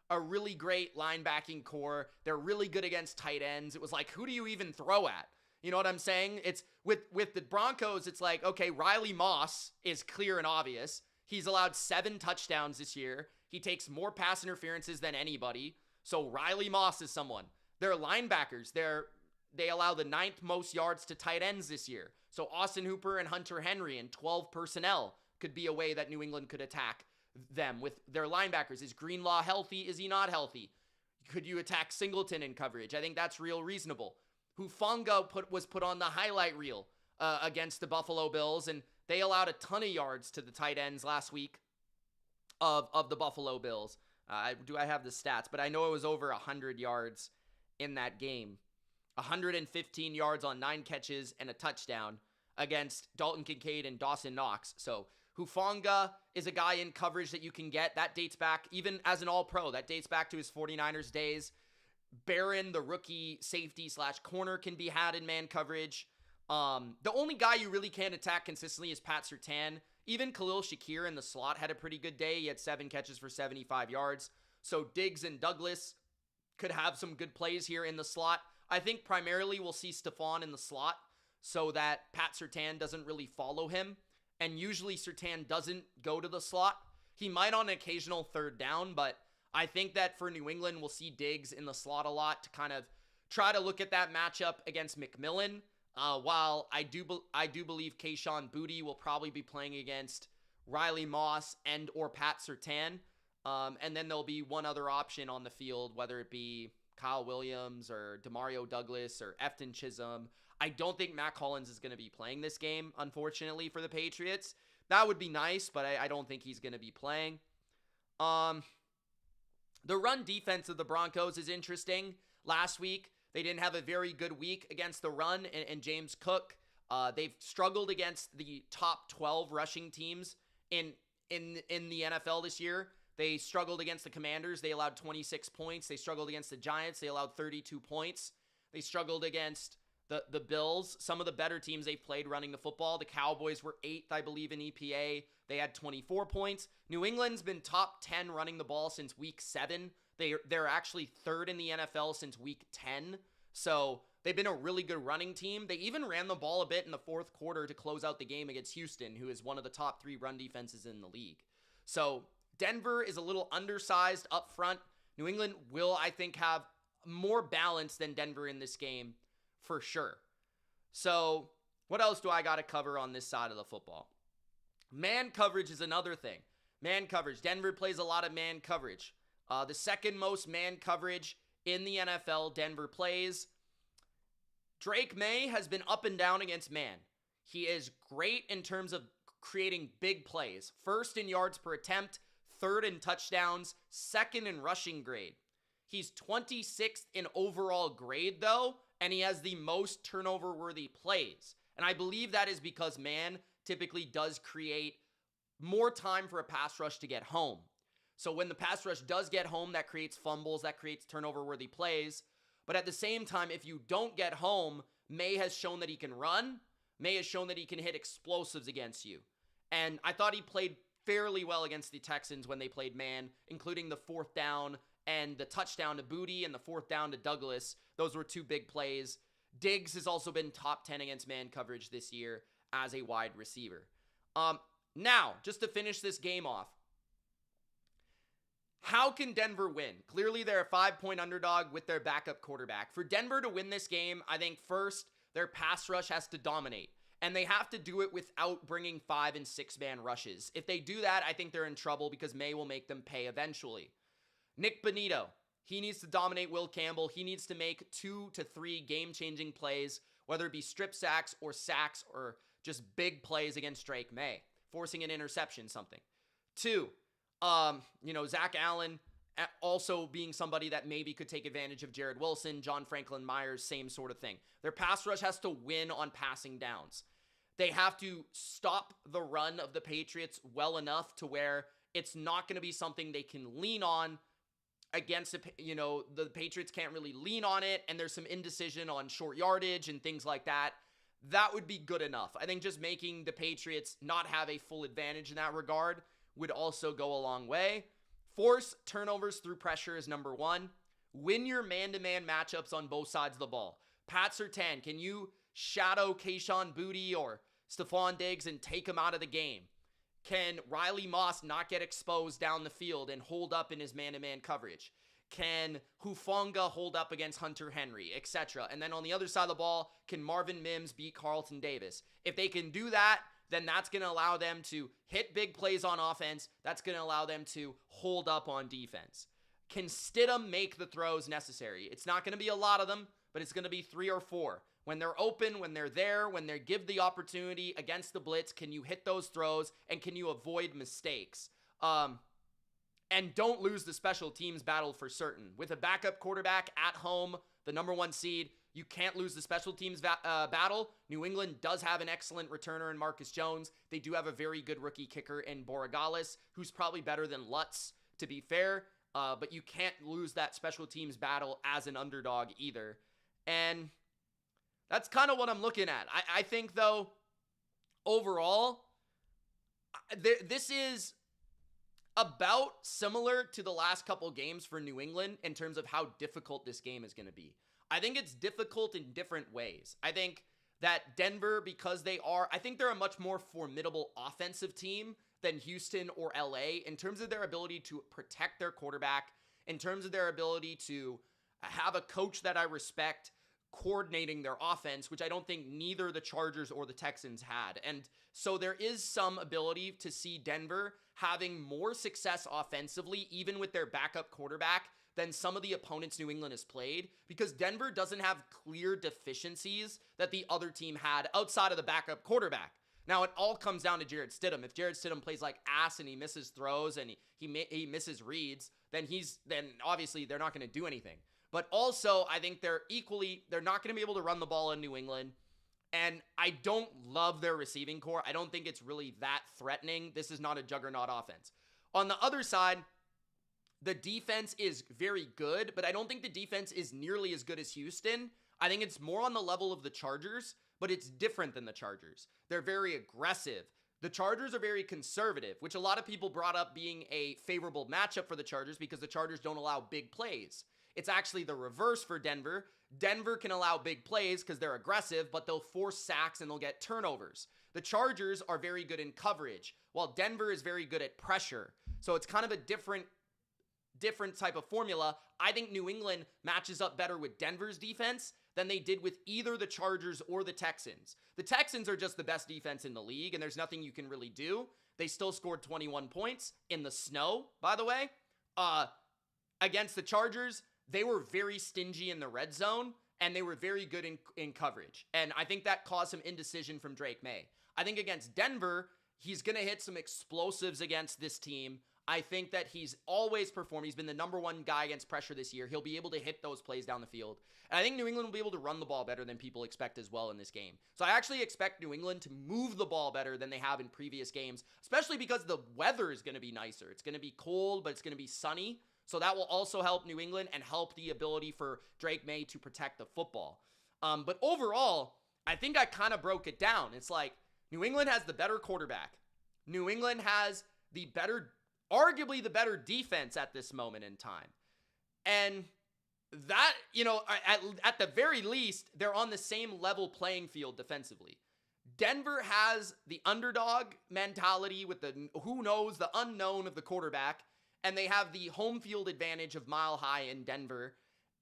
a really great linebacking core. They're really good against tight ends. It was like, who do you even throw at? You know what I'm saying? It's with the Broncos, it's like, okay, Riley Moss is clear and obvious. He's allowed 7 touchdowns this year. He takes more pass interferences than anybody. So Riley Moss is someone. Their linebackers, they allow the 9th most yards to tight ends this year. So Austin Hooper and Hunter Henry and 12 personnel could be a way that New England could attack them with their linebackers. Is Greenlaw healthy? Is he not healthy? Could you attack Singleton in coverage? I think that's real reasonable. Hufanga was put on the highlight reel against the Buffalo Bills, and they allowed a ton of yards to the tight ends last week of the Buffalo Bills. I have the stats, but I know it was over 100 yards in that game. 115 yards on 9 catches and a touchdown against Dalton Kincaid and Dawson Knox. So Hufanga is a guy in coverage that you can get. That dates back, even as an all-pro, that dates back to his 49ers days. Barron, the rookie safety / corner, can be had in man coverage. The only guy you really can't attack consistently is Pat Surtain. Even Khalil Shakir in the slot had a pretty good day. He had 7 catches for 75 yards. So Diggs and Douglas could have some good plays here in the slot. I think primarily we'll see Stephon in the slot so that Pat Surtain doesn't really follow him. And usually Surtain doesn't go to the slot. He might on an occasional third down, but I think that for New England, we'll see Diggs in the slot a lot to kind of try to look at that matchup against McMillan. While I do believe Kayshon Boutte will probably be playing against Riley Moss and or Pat Surtain. And then there'll be one other option on the field, whether it be Kyle Williams or Demario Douglas or Efton Chisholm. I don't think Matt Collins is going to be playing this game, unfortunately, for the Patriots. That would be nice, but I don't think he's going to be playing. The run defense of the Broncos is interesting. Last week, they didn't have a very good week against the run, and James Cook They've struggled against the top 12 rushing teams in the NFL this year. They struggled against the Commanders. They allowed 26 points. They struggled against the Giants. They allowed 32 points. They struggled against the Bills. Some of the better teams they've played running the football. The Cowboys were 8th, I believe, in EPA. They had 24 points. New England's been top 10 running the ball since week 7. They're actually 3rd in the NFL since week 10. So they've been a really good running team. They even ran the ball a bit in the fourth quarter to close out the game against Houston, who is one of the top 3 run defenses in the league. So Denver is a little undersized up front. New England will, I think, have more balance than Denver in this game for sure. So what else do I got to cover on this side of the football? Man coverage is another thing. Man coverage. Denver plays a lot of man coverage. The second most man coverage in the NFL Denver plays. Drake May has been up and down against man. He is great in terms of creating big plays. 1st in yards per attempt, 3rd in touchdowns, 2nd in rushing grade. He's 26th in overall grade though, and he has the most turnover-worthy plays. And I believe that is because man typically does create more time for a pass rush to get home. So when the pass rush does get home, that creates fumbles, that creates turnover-worthy plays. But at the same time, if you don't get home, May has shown that he can run. May has shown that he can hit explosives against you. And I thought he played fairly well against the Texans when they played man, including the 4th down and the touchdown to Booty and the 4th down to Douglas. Those were 2 big plays. Diggs has also been top 10 against man coverage this year as a wide receiver. Now, just to finish this game off, how can Denver win? Clearly, they're a 5-point underdog with their backup quarterback. For Denver to win this game, I think first, their pass rush has to dominate. And they have to do it without bringing 5- and 6-man rushes. If they do that, I think they're in trouble because May will make them pay eventually. Nick Bonito, he needs to dominate Will Campbell. He needs to make 2 to 3 game-changing plays, whether it be strip sacks or just big plays against Drake May, forcing an interception, something. 2, Zach Allen also being somebody that maybe could take advantage of Jared Wilson, John Franklin Myers, same sort of thing. Their pass rush has to win on passing downs. They have to stop the run of the Patriots well enough to where it's not going to be something they can lean on against, the Patriots can't really lean on it, and there's some indecision on short yardage and things like that. That would be good enough. I think just making the Patriots not have a full advantage in that regard would also go a long way. Force turnovers through pressure is number 1. Win your man-to-man matchups on both sides of the ball. Pat Surtain, can you shadow Kayshon Boutte or Stephon Diggs and take him out of the game? Can Riley Moss not get exposed down the field and hold up in his man-to-man coverage? Can Hufanga hold up against Hunter Henry, etc.? And then on the other side of the ball, can Marvin Mims beat Carlton Davis? If they can do that, then that's going to allow them to hit big plays on offense. That's going to allow them to hold up on defense. Can Stidham make the throws necessary? It's not going to be a lot of them, but it's going to be 3 or 4. When they're open, when they're there, when they give the opportunity against the blitz, can you hit those throws and can you avoid mistakes? And don't lose the special teams battle for certain. With a backup quarterback at home, the number 1 seed, you can't lose the special teams battle. New England does have an excellent returner in Marcus Jones. They do have a very good rookie kicker in Borregales, who's probably better than Lutz, to be fair. But you can't lose that special teams battle as an underdog either. And that's kind of what I'm looking at. I think, though, overall, this is about similar to the last couple games for New England in terms of how difficult this game is going to be. I think it's difficult in different ways. I think that Denver, because I think they're a much more formidable offensive team than Houston or LA in terms of their ability to protect their quarterback, in terms of their ability to have a coach that I respect coordinating their offense, which I don't think neither the Chargers or the Texans had. And so there is some ability to see Denver having more success offensively, even with their backup quarterback, than some of the opponents New England has played, because Denver doesn't have clear deficiencies that the other team had outside of the backup quarterback. Now, it all comes down to Jarrett Stidham. If Jarrett Stidham plays like ass and he misses throws and he misses reads, then obviously they're not going to do anything. But also, I think they're not going to be able to run the ball in New England. And I don't love their receiving core. I don't think it's really that threatening. This is not a juggernaut offense. On the other side, the defense is very good, but I don't think the defense is nearly as good as Houston. I think it's more on the level of the Chargers, but it's different than the Chargers. They're very aggressive. The Chargers are very conservative, which a lot of people brought up being a favorable matchup for the Chargers because the Chargers don't allow big plays. It's actually the reverse for Denver. Denver can allow big plays because they're aggressive, but they'll force sacks and they'll get turnovers. The Chargers are very good in coverage, while Denver is very good at pressure. So it's kind of a different type of formula. I think New England matches up better with Denver's defense than they did with either the Chargers or the Texans. The Texans are just the best defense in the league, and there's nothing you can really do. They still scored 21 points in the snow, by the way. Against the Chargers, they were very stingy in the red zone, and they were very good in coverage. And I think that caused some indecision from Drake May. I think against Denver, he's going to hit some explosives against this team. I think that he's always performed. He's been the number one guy against pressure this year. He'll be able to hit those plays down the field. And I think New England will be able to run the ball better than people expect as well in this game. So I actually expect New England to move the ball better than they have in previous games, especially because the weather is going to be nicer. It's going to be cold, but it's going to be sunny. So that will also help New England and help the ability for Drake May to protect the football. But overall, I think I kind of broke it down. It's like New England has the better quarterback. New England has arguably the better defense at this moment in time. And that, at the very least, they're on the same level playing field defensively. Denver has the underdog mentality with the unknown of the quarterback, and they have the home field advantage of Mile High in Denver,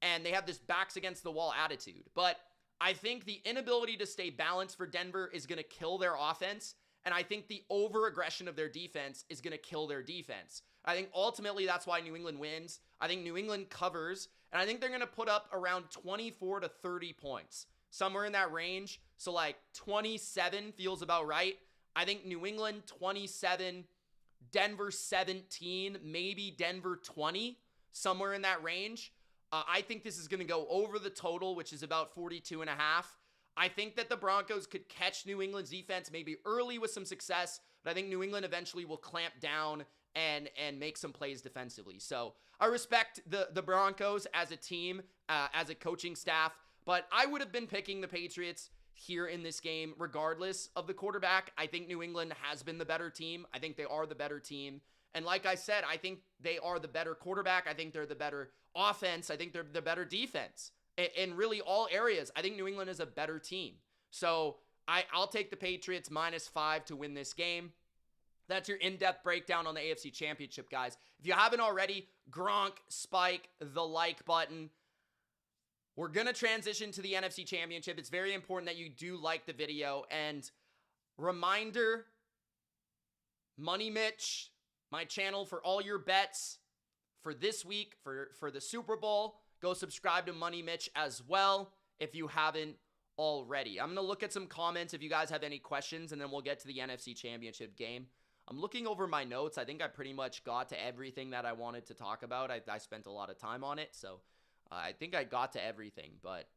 and they have this backs against the wall attitude. But I think the inability to stay balanced for Denver is going to kill their offense, and I think the over-aggression of their defense is going to kill their defense. I think ultimately that's why New England wins. I think New England covers, and I think they're going to put up around 24 to 30 points, somewhere in that range. So like 27 feels about right. I think New England 27, Denver 17, maybe Denver 20, somewhere in that range. I think this is going to go over the total, which is about 42 and a half. I think that the Broncos could catch New England's defense maybe early with some success, but I think New England eventually will clamp down and make some plays defensively. So I respect the Broncos as a team, as a coaching staff, but I would have been picking the Patriots here in this game regardless of the quarterback. I think New England has been the better team. I think they are the better team. And like I said, I think they are the better quarterback. I think they're the better offense. I think they're the better defense. In really all areas, I think New England is a better team. So I'll take the Patriots -5 to win this game. That's your in-depth breakdown on the AFC Championship, guys. If you haven't already, Gronk, spike the like button. We're going to transition to the NFC Championship. It's very important that you do like the video. And reminder, Money Mitch, my channel for all your bets for this week, for the Super Bowl. Go subscribe to Money Mitch as well if you haven't already. I'm going to look at some comments if you guys have any questions, and then we'll get to the NFC Championship game. I'm looking over my notes. I think I pretty much got to everything that I wanted to talk about. I spent a lot of time on it, so I think I got to everything. But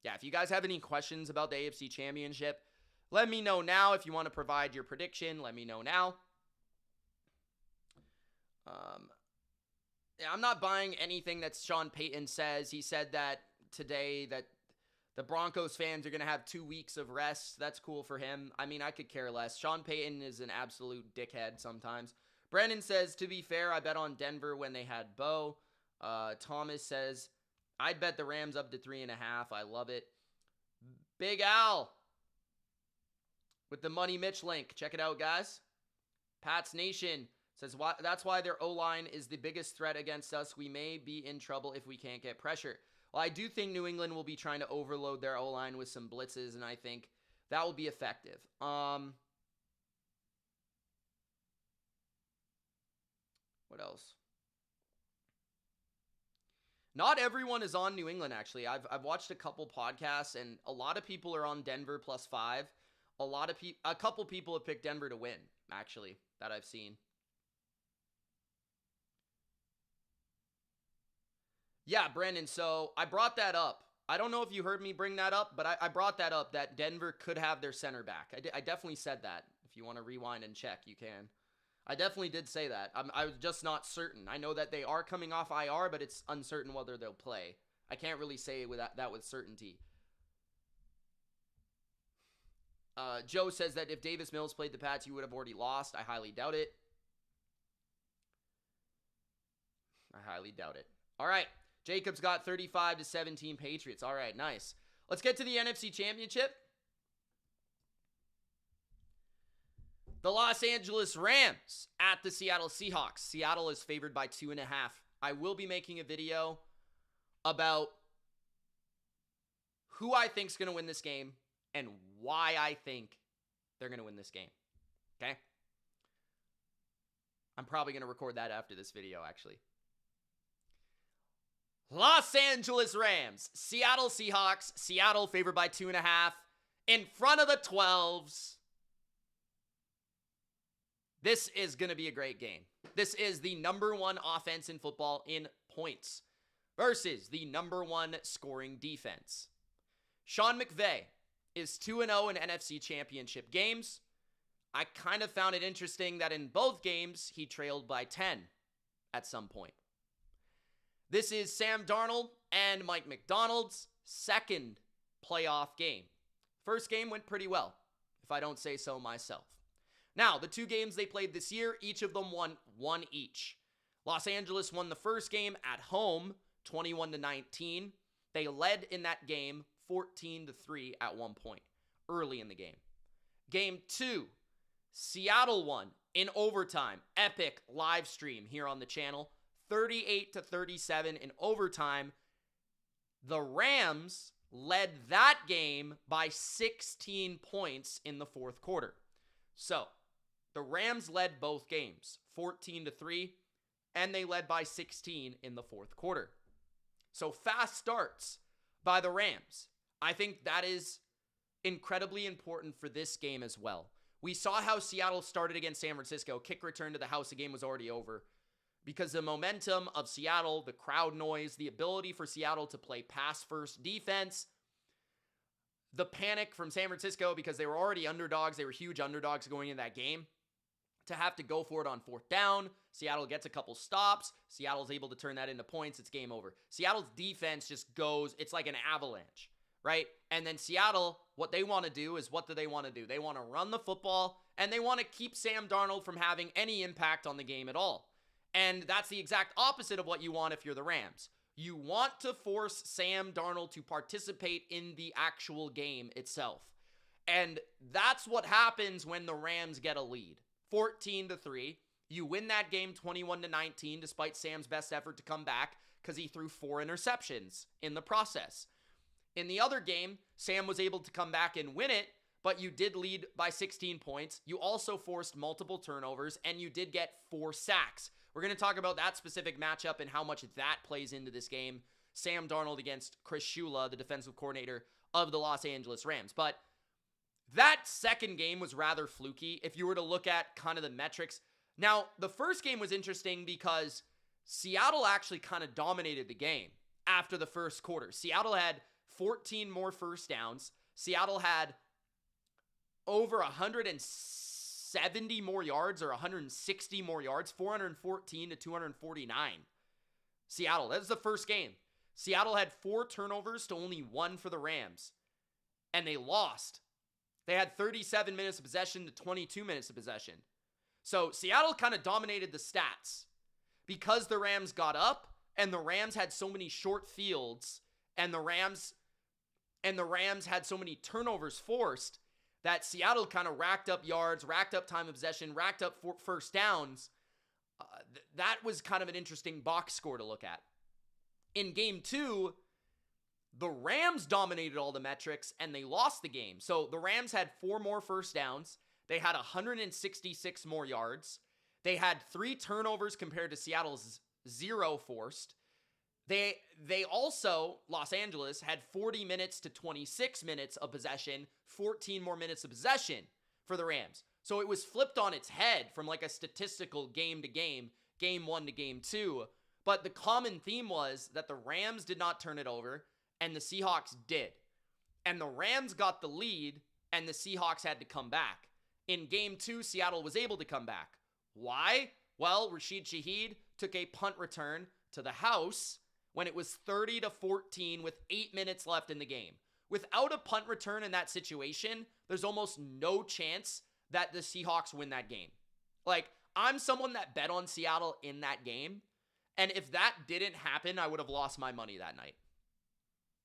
yeah, if you guys have any questions about the AFC Championship, let me know now. If you want to provide your prediction, let me know now. I'm not buying anything that Sean Payton says. He said that today that the Broncos fans are going to have 2 weeks of rest. That's cool for him. I mean, I could care less. Sean Payton is an absolute dickhead sometimes. Brandon says, to be fair, I bet on Denver when they had Bo. Thomas says, I'd bet the Rams up to 3.5. I love it. Big Al with the Money Mitch link. Check it out, guys. Pat's Nation says, that's why their O-line is the biggest threat against us. We may be in trouble if we can't get pressure. Well, I do think New England will be trying to overload their O-line with some blitzes, and I think that will be effective. What else? Not everyone is on New England, actually. I've watched a couple podcasts, and a lot of people are on Denver +5. A couple people have picked Denver to win, actually, that I've seen. Yeah, Brandon, so I brought that up. I don't know if you heard me bring that up, but I brought that up, that Denver could have their center back. I definitely said that. If you want to rewind and check, you can. I definitely did say that. I was just not certain. I know that they are coming off IR, but it's uncertain whether they'll play. I can't really say that with certainty. Joe says that if Davis Mills played the Pats, you would have already lost. I highly doubt it. All right. Jacob's got 35-17 Patriots. All right, nice. Let's get to the NFC Championship. The Los Angeles Rams at the Seattle Seahawks. Seattle is favored by 2.5. I will be making a video about who I think is going to win this game and why I think they're going to win this game. Okay? I'm probably going to record that after this video, actually. Los Angeles Rams, Seattle Seahawks. Seattle favored by 2.5 in front of the 12s. This is going to be a great game. This is the number one offense in football in points versus the number one scoring defense. Sean McVay is 2-0 in NFC Championship games. I kind of found it interesting that in both games, he trailed by 10 at some point. This is Sam Darnold and Mike McDonald's second playoff game. First game went pretty well, if I don't say so myself. Now, the two games they played this year, each of them won one each. Los Angeles won the first game at home, 21-19. They led in that game 14-3 at one point, early in the game. Game 2, Seattle won in overtime. Epic live stream here on the channel. 38-37 in overtime. The Rams led that game by 16 points in the fourth quarter. So, the Rams led both games, 14-3, and they led by 16 in the fourth quarter. So, fast starts by the Rams. I think that is incredibly important for this game as well. We saw how Seattle started against San Francisco. Kick return to the house. The game was already over. Because the momentum of Seattle, the crowd noise, the ability for Seattle to play pass-first defense, the panic from San Francisco because they were already underdogs. They were huge underdogs going into that game. To have to go for it on fourth down. Seattle gets a couple stops. Seattle's able to turn that into points. It's game over. Seattle's defense just goes, it's like an avalanche, right? And then Seattle, what they want to do is, what do they want to do? They want to run the football, and they want to keep Sam Darnold from having any impact on the game at all. And that's the exact opposite of what you want if you're the Rams. You want to force Sam Darnold to participate in the actual game itself. And that's what happens when the Rams get a lead. 14-3. You win that game 21-19 despite Sam's best effort to come back because he threw 4 interceptions in the process. In the other game, Sam was able to come back and win it, but you did lead by 16 points. You also forced multiple turnovers, and you did get 4 sacks. We're going to talk about that specific matchup and how much that plays into this game. Sam Darnold against Chris Shula, the defensive coordinator of the Los Angeles Rams. But that second game was rather fluky if you were to look at kind of the metrics. Now, the first game was interesting because Seattle actually kind of dominated the game after the first quarter. Seattle had 14 more first downs. Seattle had over 170 more yards or 160 more yards, 414 to 249. Seattle, that was the first game. Seattle had 4 turnovers to only 1 for the Rams, and they lost. They had 37 minutes of possession to 22 minutes of possession. So Seattle kind of dominated the stats because the Rams got up, and the Rams had so many short fields, and the Rams had so many turnovers forced that Seattle kind of racked up yards, racked up time of possession, racked up first downs. That was kind of an interesting box score to look at. In game 2, the Rams dominated all the metrics, and they lost the game. So the Rams had 4 more first downs. They had 166 more yards. They had 3 turnovers compared to Seattle's 0 forced. They also, Los Angeles, had 40 minutes to 26 minutes of possession, 14 more minutes of possession for the Rams. So it was flipped on its head from like a statistical game to game 1 to game 2. But the common theme was that the Rams did not turn it over, and the Seahawks did. And the Rams got the lead, and the Seahawks had to come back. In game 2, Seattle was able to come back. Why? Well, Rashid Shaheed took a punt return to the house when it was 30-14 with 8 minutes left in the game. Without a punt return in that situation, there's almost no chance that the Seahawks win that game. Like, I'm someone that bet on Seattle in that game, and if that didn't happen, I would have lost my money that night.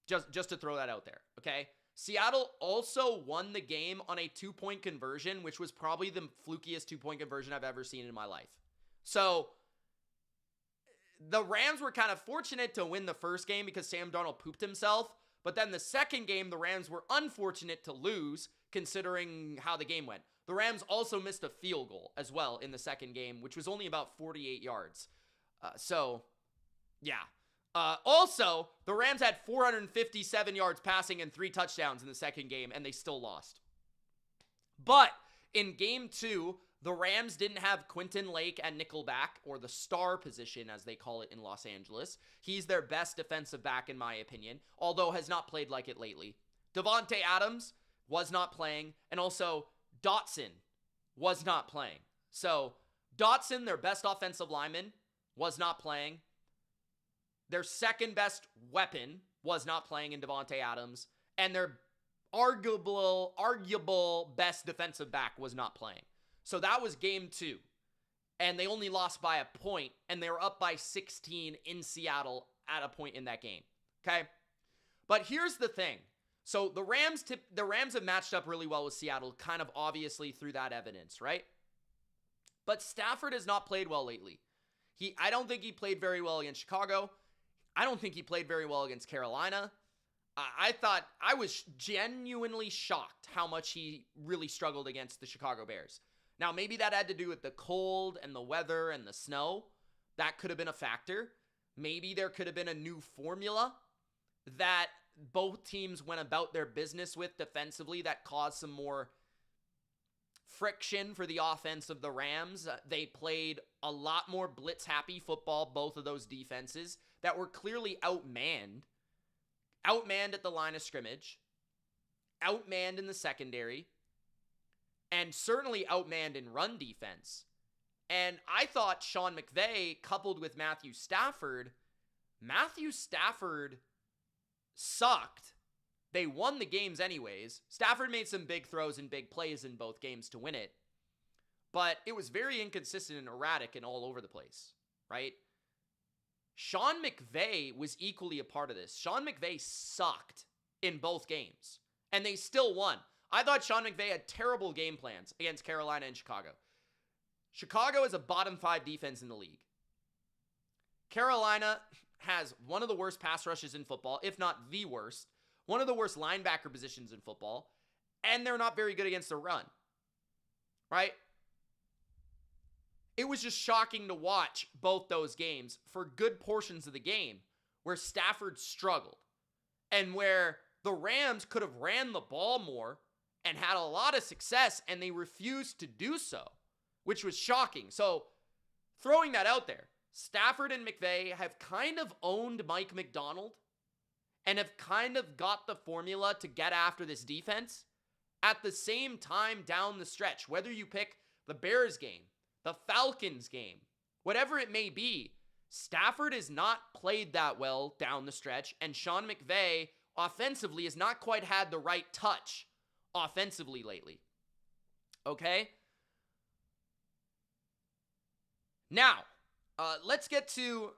Just to throw that out there, okay? Seattle also won the game on a 2-point conversion, which was probably the flukiest 2-point conversion I've ever seen in my life. So, the Rams were kind of fortunate to win the first game because Sam Darnold pooped himself, but then the second game, the Rams were unfortunate to lose considering how the game went. The Rams also missed a field goal as well in the second game, which was only about 48 yards. Yeah. Also, the Rams had 457 yards passing and 3 touchdowns in the second game, and they still lost. But in game 2, the Rams didn't have Quentin Lake at nickelback, or the star position, as they call it in Los Angeles. He's their best defensive back, in my opinion, although has not played like it lately. Devontae Adams was not playing, and also Dotson was not playing. So, Dotson, their best offensive lineman, was not playing. Their second best weapon was not playing in Devontae Adams, and their arguable best defensive back was not playing. So that was game 2, and they only lost by a point, and they were up by 16 in Seattle at a point in that game, okay? But here's the thing. So the Rams have matched up really well with Seattle, kind of obviously through that evidence, right? But Stafford has not played well lately. I don't think he played very well against Chicago. I don't think he played very well against Carolina. I was genuinely shocked how much he really struggled against the Chicago Bears. Now, maybe that had to do with the cold and the weather and the snow. That could have been a factor. Maybe there could have been a new formula that both teams went about their business with defensively that caused some more friction for the offense of the Rams. They played a lot more blitz-happy football, both of those defenses, that were clearly outmanned. Outmanned at the line of scrimmage. Outmanned in the secondary. And certainly outmanned in run defense. And I thought Sean McVay, coupled with Matthew Stafford sucked. They won the games anyways. Stafford made some big throws and big plays in both games to win it. But it was very inconsistent and erratic and all over the place, right? Sean McVay was equally a part of this. Sean McVay sucked in both games, and they still won. I thought Sean McVay had terrible game plans against Carolina and Chicago. Chicago is a bottom 5 defense in the league. Carolina has one of the worst pass rushes in football, if not the worst. One of the worst linebacker positions in football. And they're not very good against the run. Right? It was just shocking to watch both those games for good portions of the game where Stafford struggled. And where the Rams could have ran the ball more and had a lot of success, and they refused to do so, which was shocking. So, throwing that out there, Stafford and McVay have kind of owned Mike McDonald and have kind of got the formula to get after this defense at the same time down the stretch. Whether you pick the Bears game, the Falcons game, whatever it may be, Stafford has not played that well down the stretch, and Sean McVay offensively has not quite had the right touch offensively lately. Okay? Now, let's get to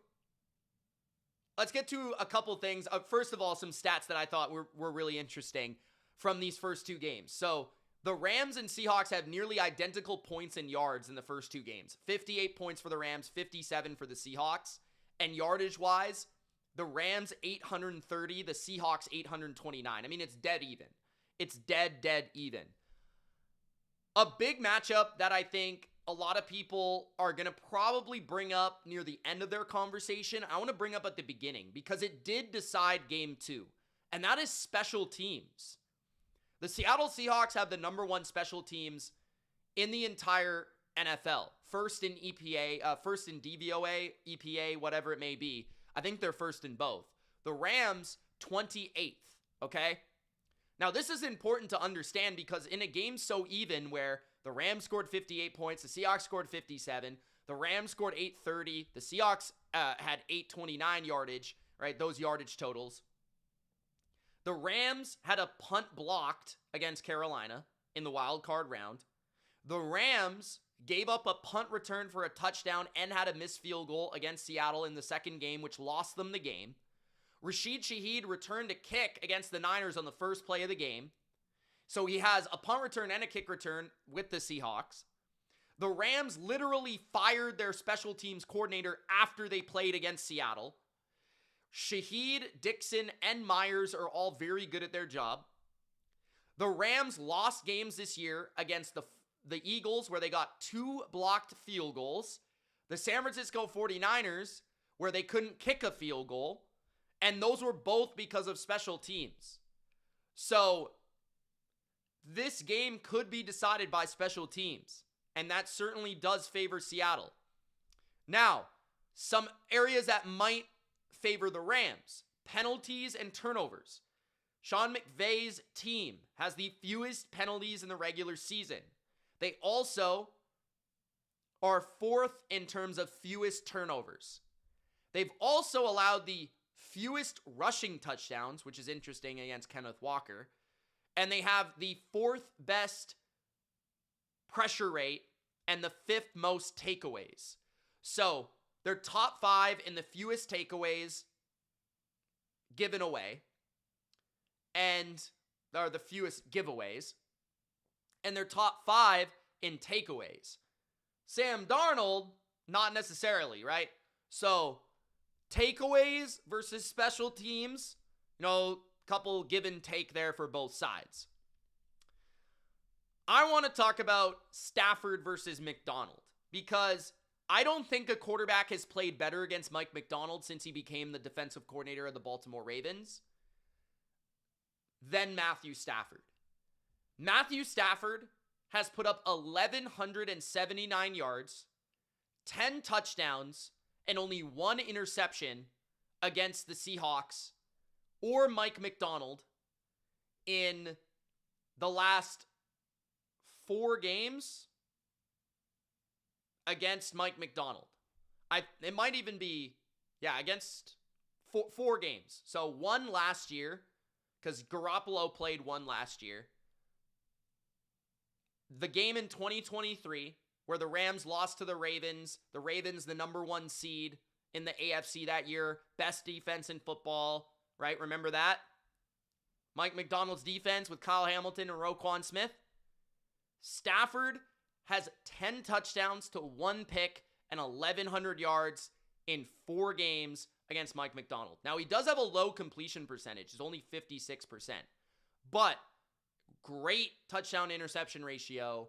a couple things. First of all, some stats that I thought were really interesting from these first 2 games. So, the Rams and Seahawks have nearly identical points and yards in the first 2 games. 58 points for the Rams, 57 for the Seahawks. And yardage-wise, the Rams 830, the Seahawks 829. I mean, it's dead even. It's dead even. A big matchup that I think a lot of people are going to probably bring up near the end of their conversation, I want to bring up at the beginning because it did decide game 2, and that is special teams. The Seattle Seahawks have the number 1 special teams in the entire NFL. First in EPA, first in DVOA, EPA, whatever it may be. I think they're first in both. The Rams 28th, okay? Now, this is important to understand because in a game so even where the Rams scored 58 points, the Seahawks scored 57, the Rams scored 830, the Seahawks had 829 yardage, right? Those yardage totals. The Rams had a punt blocked against Carolina in the wild card round. The Rams gave up a punt return for a touchdown and had a missed field goal against Seattle in the second game, which lost them the game. Rashid Shaheed returned a kick against the Niners on the first play of the game. So he has a punt return and a kick return with the Seahawks. The Rams literally fired their special teams coordinator after they played against Seattle. Shaheed, Dixon, and Myers are all very good at their job. The Rams lost games this year against the Eagles, where they got 2 blocked field goals. The San Francisco 49ers, where they couldn't kick a field goal. And those were both because of special teams. So this game could be decided by special teams. And that certainly does favor Seattle. Now, some areas that might favor the Rams: penalties and turnovers. Sean McVay's team has the fewest penalties in the regular season. They also are 4th in terms of fewest turnovers. They've also allowed the fewest rushing touchdowns, which is interesting, against Kenneth Walker. And they have the 4th best pressure rate and the 5th most takeaways. So they're top 5 in the fewest takeaways given away, and are the fewest giveaways, and they're top 5 in takeaways. Sam Darnold, not necessarily, right? So takeaways versus special teams, couple give and take there for both sides. I want to talk about Stafford versus McDonald, because I don't think a quarterback has played better against Mike McDonald since he became the defensive coordinator of the Baltimore Ravens than Matthew Stafford. Matthew Stafford has put up 1,179 yards, 10 touchdowns, and only 1 interception against the Seahawks or Mike McDonald in the last 4 games against Mike McDonald. It might even be, against 4 games. So 1 last year, because Garoppolo played 1 last year. The game in 2023, where the Rams lost to the Ravens the number 1 seed in the AFC that year, best defense in football, right? Remember that? Mike McDonald's defense with Kyle Hamilton and Roquan Smith. Stafford has 10 touchdowns to 1 pick and 1,100 yards in 4 games against Mike McDonald. Now, he does have a low completion percentage. It's only 56%. But great touchdown interception ratio,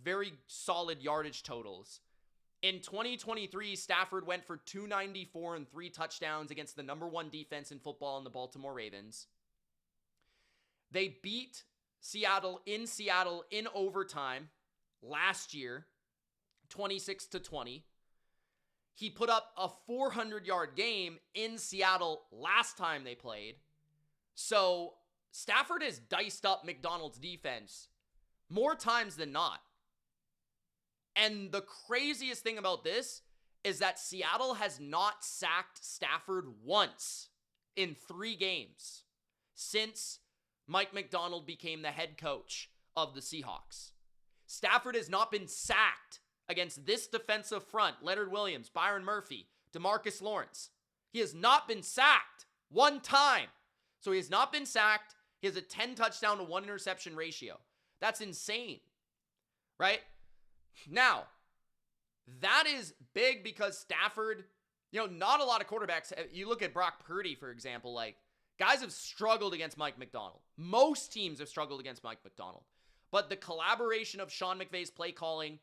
very solid yardage totals. In 2023, Stafford went for 294 and 3 touchdowns against the number 1 defense in football in the Baltimore Ravens. They beat Seattle in overtime last year, 26-20. He put up a 400-yard game in Seattle last time they played. So Stafford has diced up McDonald's defense more times than not. And the craziest thing about this is that Seattle has not sacked Stafford once in 3 games since Mike McDonald became the head coach of the Seahawks. Stafford has not been sacked against this defensive front: Leonard Williams, Byron Murphy, DeMarcus Lawrence. He has not been sacked 1 time. So he has not been sacked. He has a 10 touchdown to 1 interception ratio. That's insane, right? Now, that is big because Stafford, not a lot of quarterbacks. You look at Brock Purdy, for example, guys have struggled against Mike McDonald. Most teams have struggled against Mike McDonald. But the collaboration of Sean McVay's play calling,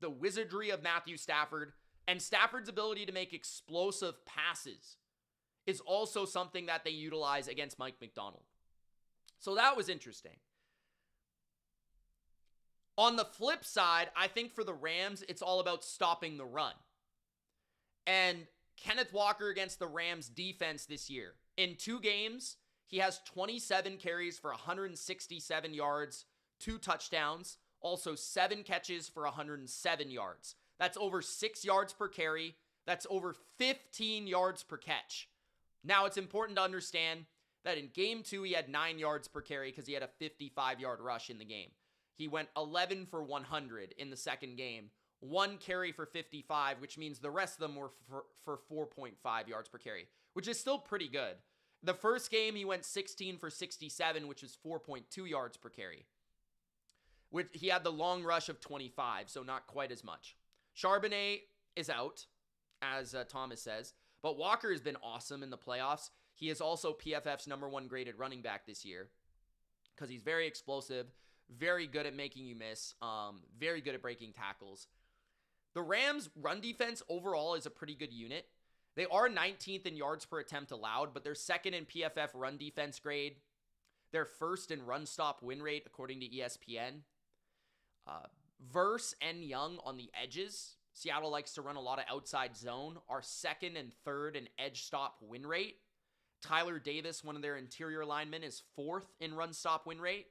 the wizardry of Matthew Stafford, and Stafford's ability to make explosive passes is also something that they utilize against Mike McDonald. So that was interesting. On the flip side, I think for the Rams, it's all about stopping the run. And Kenneth Walker against the Rams defense this year, In 2 games, he has 27 carries for 167 yards, 2 touchdowns, also 7 catches for 107 yards. That's over 6 yards per carry. That's over 15 yards per catch. Now, it's important to understand that in game 2, he had 9 yards per carry because he had a 55-yard rush in the game. He went 11 for 100 in the second game, 1 carry for 55, which means the rest of them were for 4.5 yards per carry, which is still pretty good. The first game, he went 16 for 67, which is 4.2 yards per carry. He had the long rush of 25, so not quite as much. Charbonnet is out, as Thomas says, but Walker has been awesome in the playoffs. He is also PFF's #1 graded running back this year because he's very explosive, very good at making you miss, very good at breaking tackles. The Rams' run defense overall is a pretty good unit. They are 19th in yards per attempt allowed, but they're 2nd in PFF run defense grade. They're 1st in run stop win rate, according to ESPN. Verse and Young on the edges. Seattle likes to run a lot of outside zone. Are 2nd and 3rd in edge stop win rate. Tyler Davis, one of their interior linemen, is 4th in run stop win rate.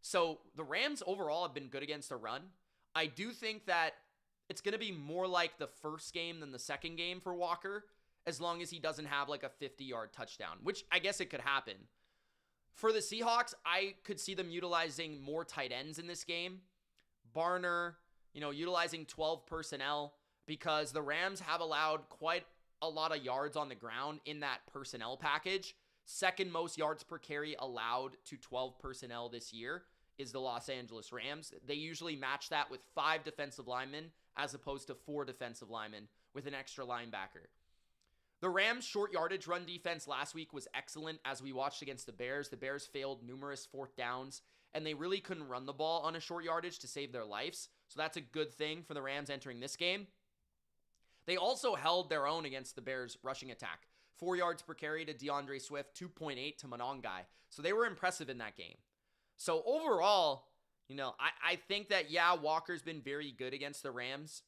So the Rams overall have been good against the run. I do think that it's going to be more like the first game than the second game for Walker, as long as he doesn't have like a 50-yard touchdown, which I guess it could happen. For the Seahawks, I could see them utilizing more tight ends in this game. Barner, utilizing 12 personnel because the Rams have allowed quite a lot of yards on the ground in that personnel package. 2nd most yards per carry allowed to 12 personnel this year is the Los Angeles Rams. They usually match that with 5 defensive linemen as opposed to 4 defensive linemen with an extra linebacker. The Rams' short yardage run defense last week was excellent as we watched against the Bears. The Bears failed numerous 4th downs, and they really couldn't run the ball on a short yardage to save their lives. So that's a good thing for the Rams entering this game. They also held their own against the Bears' rushing attack. 4 yards per carry to DeAndre Swift, 2.8 to Monongai. So they were impressive in that game. So overall, I think that, Walker's been very good against the Rams.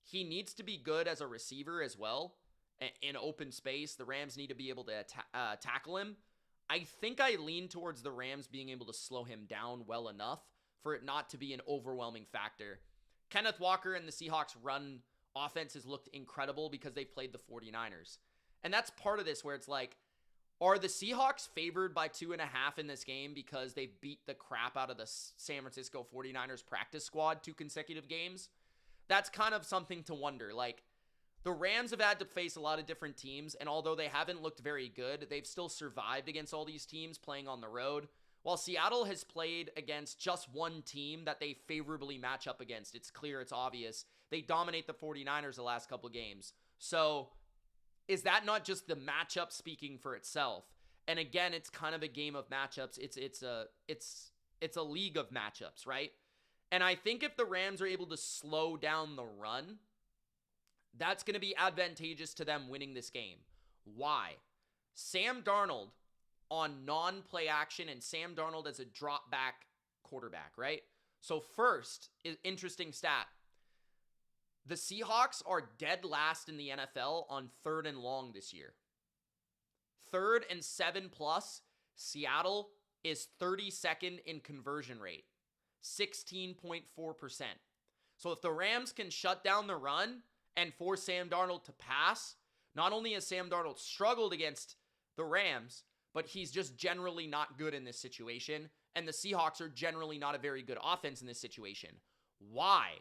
He needs to be good as a receiver as well. In open space, the Rams need to be able to tackle him. I think I lean towards the Rams being able to slow him down well enough for it not to be an overwhelming factor. Kenneth Walker and the Seahawks run offense has looked incredible because they played the 49ers. And that's part of this where it's like, are the Seahawks favored by 2.5 in this game because they beat the crap out of the San Francisco 49ers practice squad 2 consecutive games? That's kind of something to wonder. Like, the Rams have had to face a lot of different teams, and although they haven't looked very good, they've still survived against all these teams playing on the road. While Seattle has played against just one team that they favorably match up against. It's clear, it's obvious. They dominate the 49ers the last couple games. So, is that not just the matchup speaking for itself? And again, it's kind of a game of matchups. It's a league of matchups, right? And I think if the Rams are able to slow down the run, that's going to be advantageous to them winning this game. Why? Sam Darnold on non-play action and Sam Darnold as a drop back quarterback, right? So first, interesting stat. The Seahawks are dead last in the NFL on 3rd and long this year. 3rd and 7+. Seattle is 32nd in conversion rate, 16.4%. So if the Rams can shut down the run and force Sam Darnold to pass, not only has Sam Darnold struggled against the Rams, but he's just generally not good in this situation, and the Seahawks are generally not a very good offense in this situation. Why?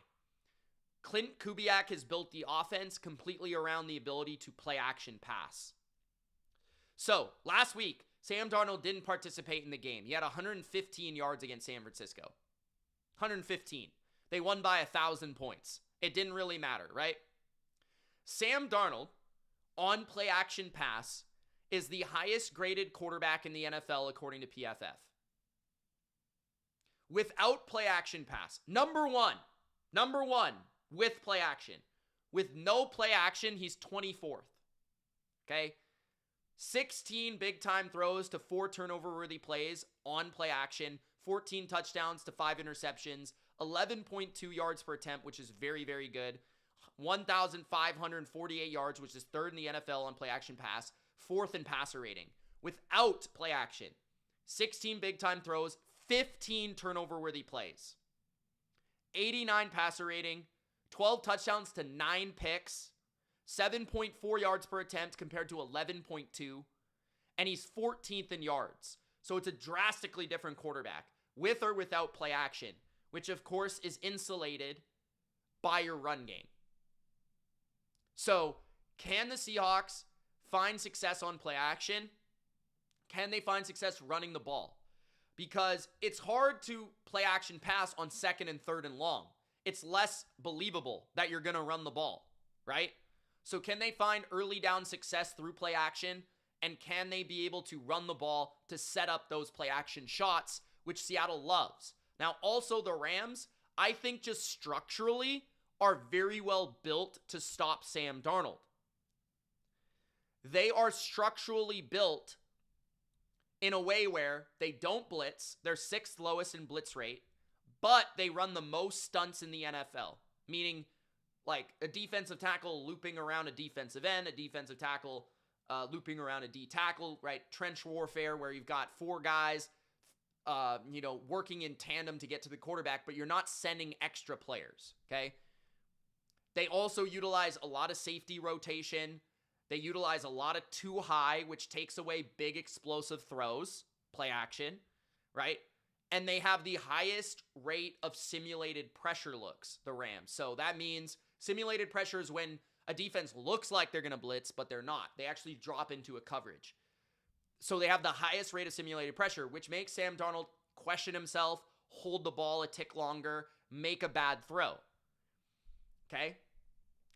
Clint Kubiak has built the offense completely around the ability to play action pass. So, last week, Sam Darnold didn't participate in the game. He had 115 yards against San Francisco. 115. They won by 1,000 points. It didn't really matter, right? Sam Darnold, on play action pass, is the highest graded quarterback in the NFL according to PFF. Without play action pass, number one, with play action. With no play action, he's 24th. Okay? 16 big-time throws to 4 turnover-worthy plays on play action, 14 touchdowns to 5 interceptions, 11.2 yards per attempt, which is very, very good, 1,548 yards, which is 3rd in the NFL on play action pass, 4th in passer rating. without play action. 16 big-time throws, 15 turnover-worthy plays. 89 passer rating, 12 touchdowns to 9 picks, 7.4 yards per attempt compared to 11.2, and he's 14th in yards. So it's a drastically different quarterback, with or without play action, which of course is insulated by your run game. So can the Seahawks find success on play action? Can they find success running the ball? Because it's hard to play action pass on 2nd and 3rd and long. It's less believable that you're going to run the ball, right? So can they find early down success through play action? And can they be able to run the ball to set up those play action shots, which Seattle loves? Now, also the Rams, I think just structurally are very well built to stop Sam Darnold. They are structurally built in a way where they don't blitz. They're 6th lowest in blitz rate, but they run the most stunts in the NFL, meaning like a defensive tackle looping around a defensive end, a defensive tackle looping around a D tackle, right? Trench warfare where you've got 4 guys, working in tandem to get to the quarterback, but you're not sending extra players, okay? They also utilize a lot of safety rotation. They utilize a lot of too high, which takes away big explosive throws, play action, right? And they have the highest rate of simulated pressure looks, the Rams. So that means simulated pressure is when a defense looks like they're going to blitz, but they're not. They actually drop into a coverage. So they have the highest rate of simulated pressure, which makes Sam Darnold question himself, hold the ball a tick longer, make a bad throw. Okay?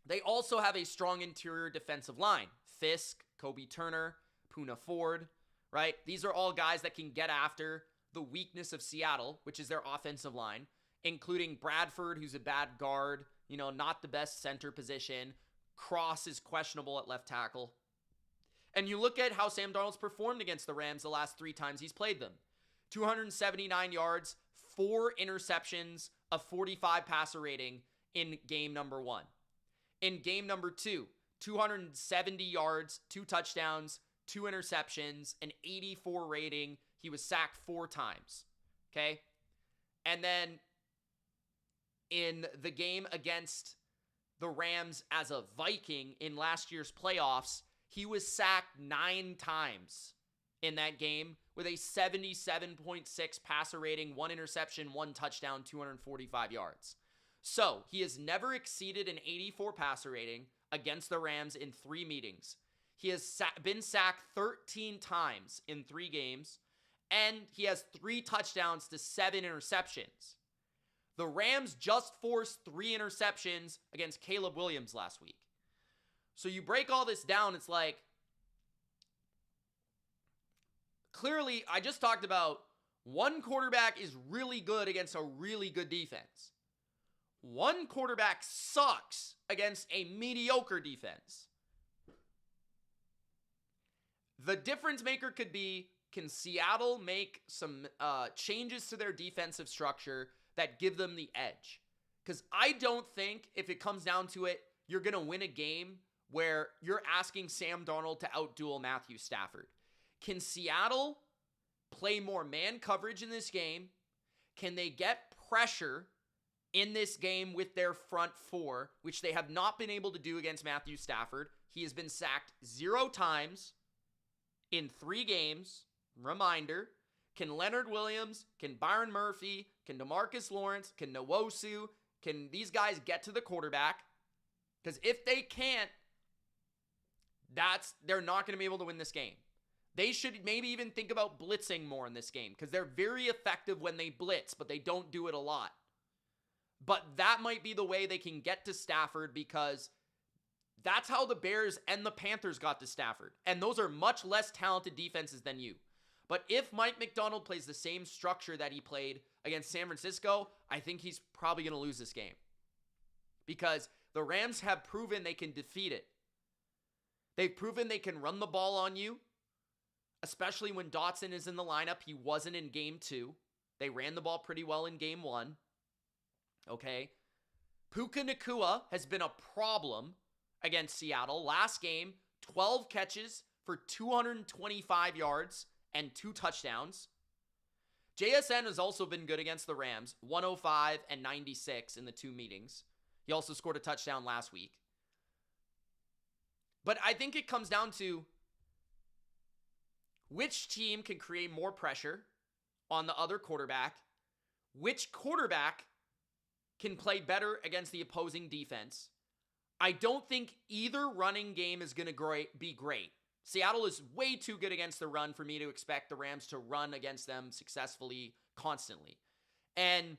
They also have a strong interior defensive line. Fisk, Kobe Turner, Poona Ford, right? These are all guys that can get after the weakness of Seattle, which is their offensive line, including Bradford, who's a bad guard, not the best center position. Cross is questionable at left tackle. And you look at how Sam Darnold's performed against the Rams the last 3 times he's played them. 279 yards, 4 interceptions, a 45 passer rating in game number 1. In game number 2, 270 yards, 2 touchdowns, 2 interceptions, an 84 rating. He was sacked 4 times, okay? And then in the game against the Rams as a Viking in last year's playoffs, he was sacked 9 times in that game with a 77.6 passer rating, 1 interception, 1 touchdown, 245 yards. So he has never exceeded an 84 passer rating against the Rams in 3 meetings. He has been sacked 13 times in 3 games, and he has 3 touchdowns to 7 interceptions. The Rams just forced 3 interceptions against Caleb Williams last week. So you break all this down, it's like, clearly, I just talked about one quarterback is really good against a really good defense. One quarterback sucks against a mediocre defense. The difference maker could be, can Seattle make some changes to their defensive structure that give them the edge? Because I don't think, if it comes down to it, you're going to win a game where you're asking Sam Darnold to outduel Matthew Stafford. Can Seattle play more man coverage in this game? Can they get pressure in this game with their front 4, which they have not been able to do against Matthew Stafford? He has been sacked 0 times in 3 games. Reminder, can Leonard Williams, can Byron Murphy, can DeMarcus Lawrence, can Nwosu, can these guys get to the quarterback? Because if they can't, they're not going to be able to win this game. They should maybe even think about blitzing more in this game, because they're very effective when they blitz, but they don't do it a lot. But that might be the way they can get to Stafford, because that's how the Bears and the Panthers got to Stafford. And those are much less talented defenses than you. But if Mike McDonald plays the same structure that he played against San Francisco, I think he's probably going to lose this game. Because the Rams have proven they can defeat it. They've proven they can run the ball on you, especially when Dotson is in the lineup. He wasn't in game 2. They ran the ball pretty well in game 1. Okay? Puka Nacua has been a problem against Seattle. Last game, 12 catches for 225 yards and 2 touchdowns. JSN has also been good against the Rams, 105 and 96 in the 2 meetings. He also scored a touchdown last week. But I think it comes down to which team can create more pressure on the other quarterback, which quarterback can play better against the opposing defense. I don't think either running game is going to be great. Seattle is way too good against the run for me to expect the Rams to run against them successfully, constantly. And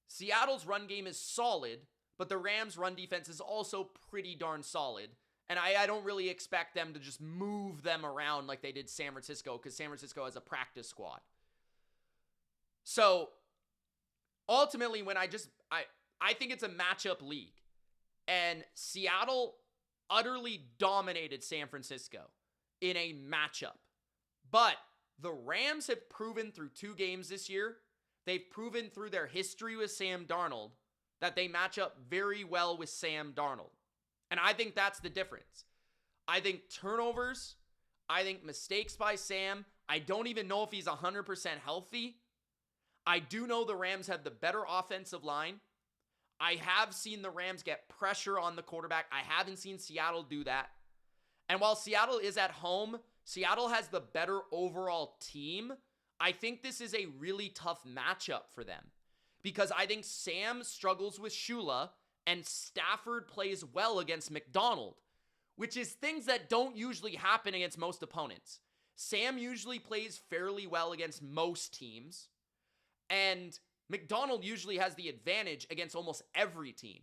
Seattle's run game is solid, but the Rams' run defense is also pretty darn solid. And I don't really expect them to just move them around like they did San Francisco, because San Francisco has a practice squad. So, ultimately, when I think it's a matchup league. And Seattle utterly dominated San Francisco in a matchup. But the Rams have proven through 2 games this year, they've proven through their history with Sam Darnold, that they match up very well with Sam Darnold. And I think that's the difference. I think turnovers, I think mistakes by Sam. I don't even know if he's 100% healthy. I do know the Rams have the better offensive line. I have seen the Rams get pressure on the quarterback. I haven't seen Seattle do that. And while Seattle is at home, Seattle has the better overall team. I think this is a really tough matchup for them, because I think Sam struggles with Shula and Stafford plays well against McDonald, which is things that don't usually happen against most opponents. Sam usually plays fairly well against most teams, and McDonald usually has the advantage against almost every team.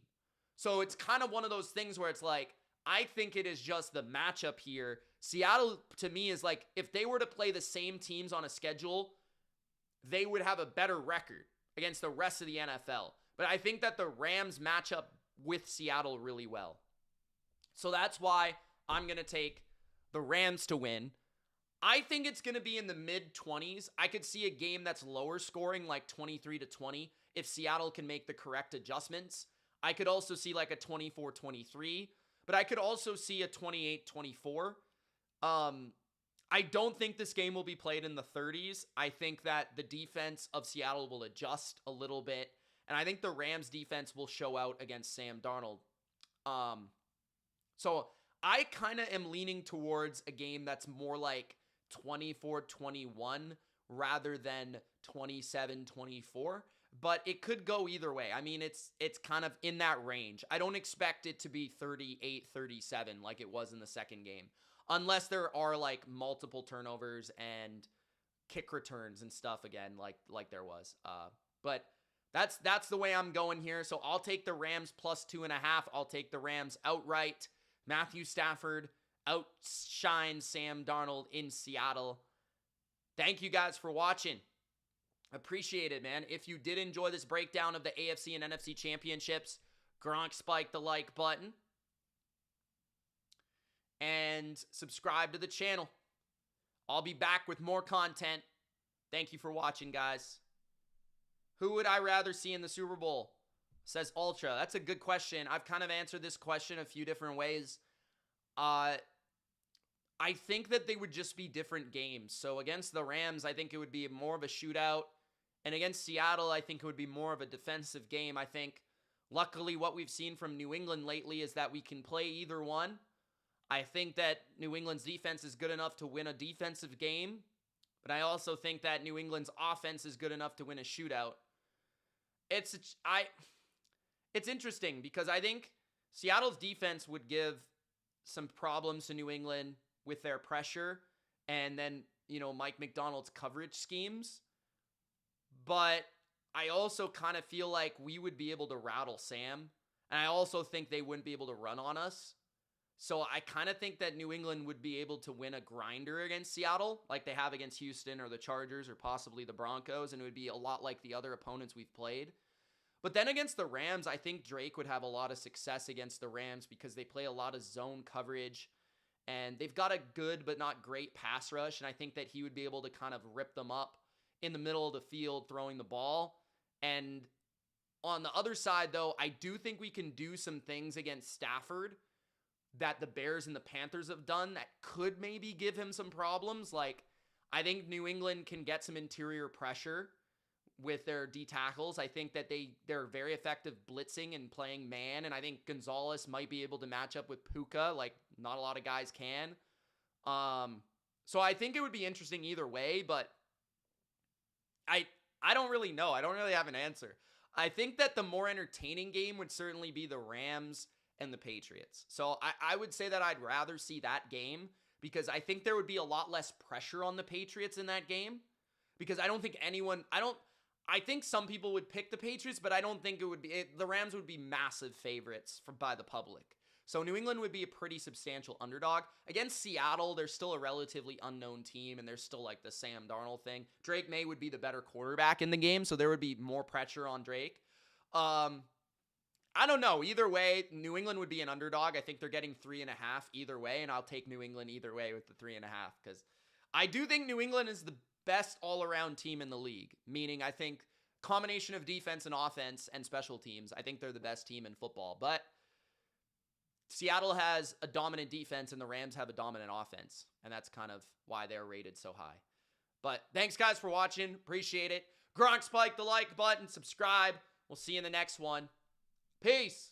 So it's kind of one of those things where it's like, I think it is just the matchup here. Seattle, to me, is like, if they were to play the same teams on a schedule, they would have a better record against the rest of the NFL. But I think that the Rams match up with Seattle really well. So that's why I'm going to take the Rams to win. I think it's going to be in the mid-20s. I could see a game that's lower scoring, like 23-20, if Seattle can make the correct adjustments. I could also see like a 24-23, but I could also see a 28-24. I don't think this game will be played in the 30s. I think that the defense of Seattle will adjust a little bit, and I think the Rams defense will show out against Sam Darnold. So I kind of am leaning towards a game that's more like 24-21 rather than 27-24, but it could go either way. I mean, it's kind of in that range. I don't expect it to be 38-37 like it was in the second game, unless there are like multiple turnovers and kick returns and stuff again, like there was. But that's the way I'm going here. So I'll take the Rams plus 2.5. I'll take the Rams outright. Matthew Stafford outshines Sam Darnold in Seattle. Thank you guys for watching. Appreciate it, man. If you did enjoy this breakdown of the AFC and NFC Championships, Gronk spike the like button and subscribe to the channel. I'll be back with more content. Thank you for watching, guys. Who would I rather see in the Super Bowl? Says Ultra. That's a good question. I've kind of answered this question a few different ways. I think that they would just be different games. So against the Rams, I think it would be more of a shootout. And against Seattle, I think it would be more of a defensive game. I think, luckily, what we've seen from New England lately is that we can play either one. I think that New England's defense is good enough to win a defensive game. But I also think that New England's offense is good enough to win a shootout. It's interesting because I think Seattle's defense would give some problems to New England with their pressure and then, Mike McDonald's coverage schemes. But I also kind of feel like we would be able to rattle Sam. And I also think they wouldn't be able to run on us. So I kind of think that New England would be able to win a grinder against Seattle like they have against Houston or the Chargers or possibly the Broncos. And it would be a lot like the other opponents we've played. But then against the Rams, I think Drake would have a lot of success against the Rams because they play a lot of zone coverage. And they've got a good but not great pass rush. And I think that he would be able to kind of rip them up in the middle of the field throwing the ball. And on the other side, though, I do think we can do some things against Stafford that the Bears and the Panthers have done that could maybe give him some problems. Like, I think New England can get some interior pressure with their D tackles. I think that they're very effective blitzing and playing man, and I think Gonzalez might be able to match up with Puka like not a lot of guys can. So I think it would be interesting either way, but I don't really know. I don't really have an answer. I think that the more entertaining game would certainly be the Rams and the Patriots. So I would say that I'd rather see that game because I think there would be a lot less pressure on the Patriots in that game because I don't think I think some people would pick the Patriots, but I don't think the Rams would be massive favorites by the public. So New England would be a pretty substantial underdog. Against Seattle, they're still a relatively unknown team, and they're still like the Sam Darnold thing. Drake May would be the better quarterback in the game, so there would be more pressure on Drake. I don't know. Either way, New England would be an underdog. I think they're getting 3.5 either way, and I'll take New England either way with the 3.5 because I do think New England is the best all-around team in the league, meaning I think combination of defense and offense and special teams, I think they're the best team in football. But Seattle has a dominant defense and the Rams have a dominant offense, and that's kind of why they're rated so high. But thanks, guys, for watching. Appreciate it. Gronk, spike the like button, subscribe. We'll see you in the next one. Peace.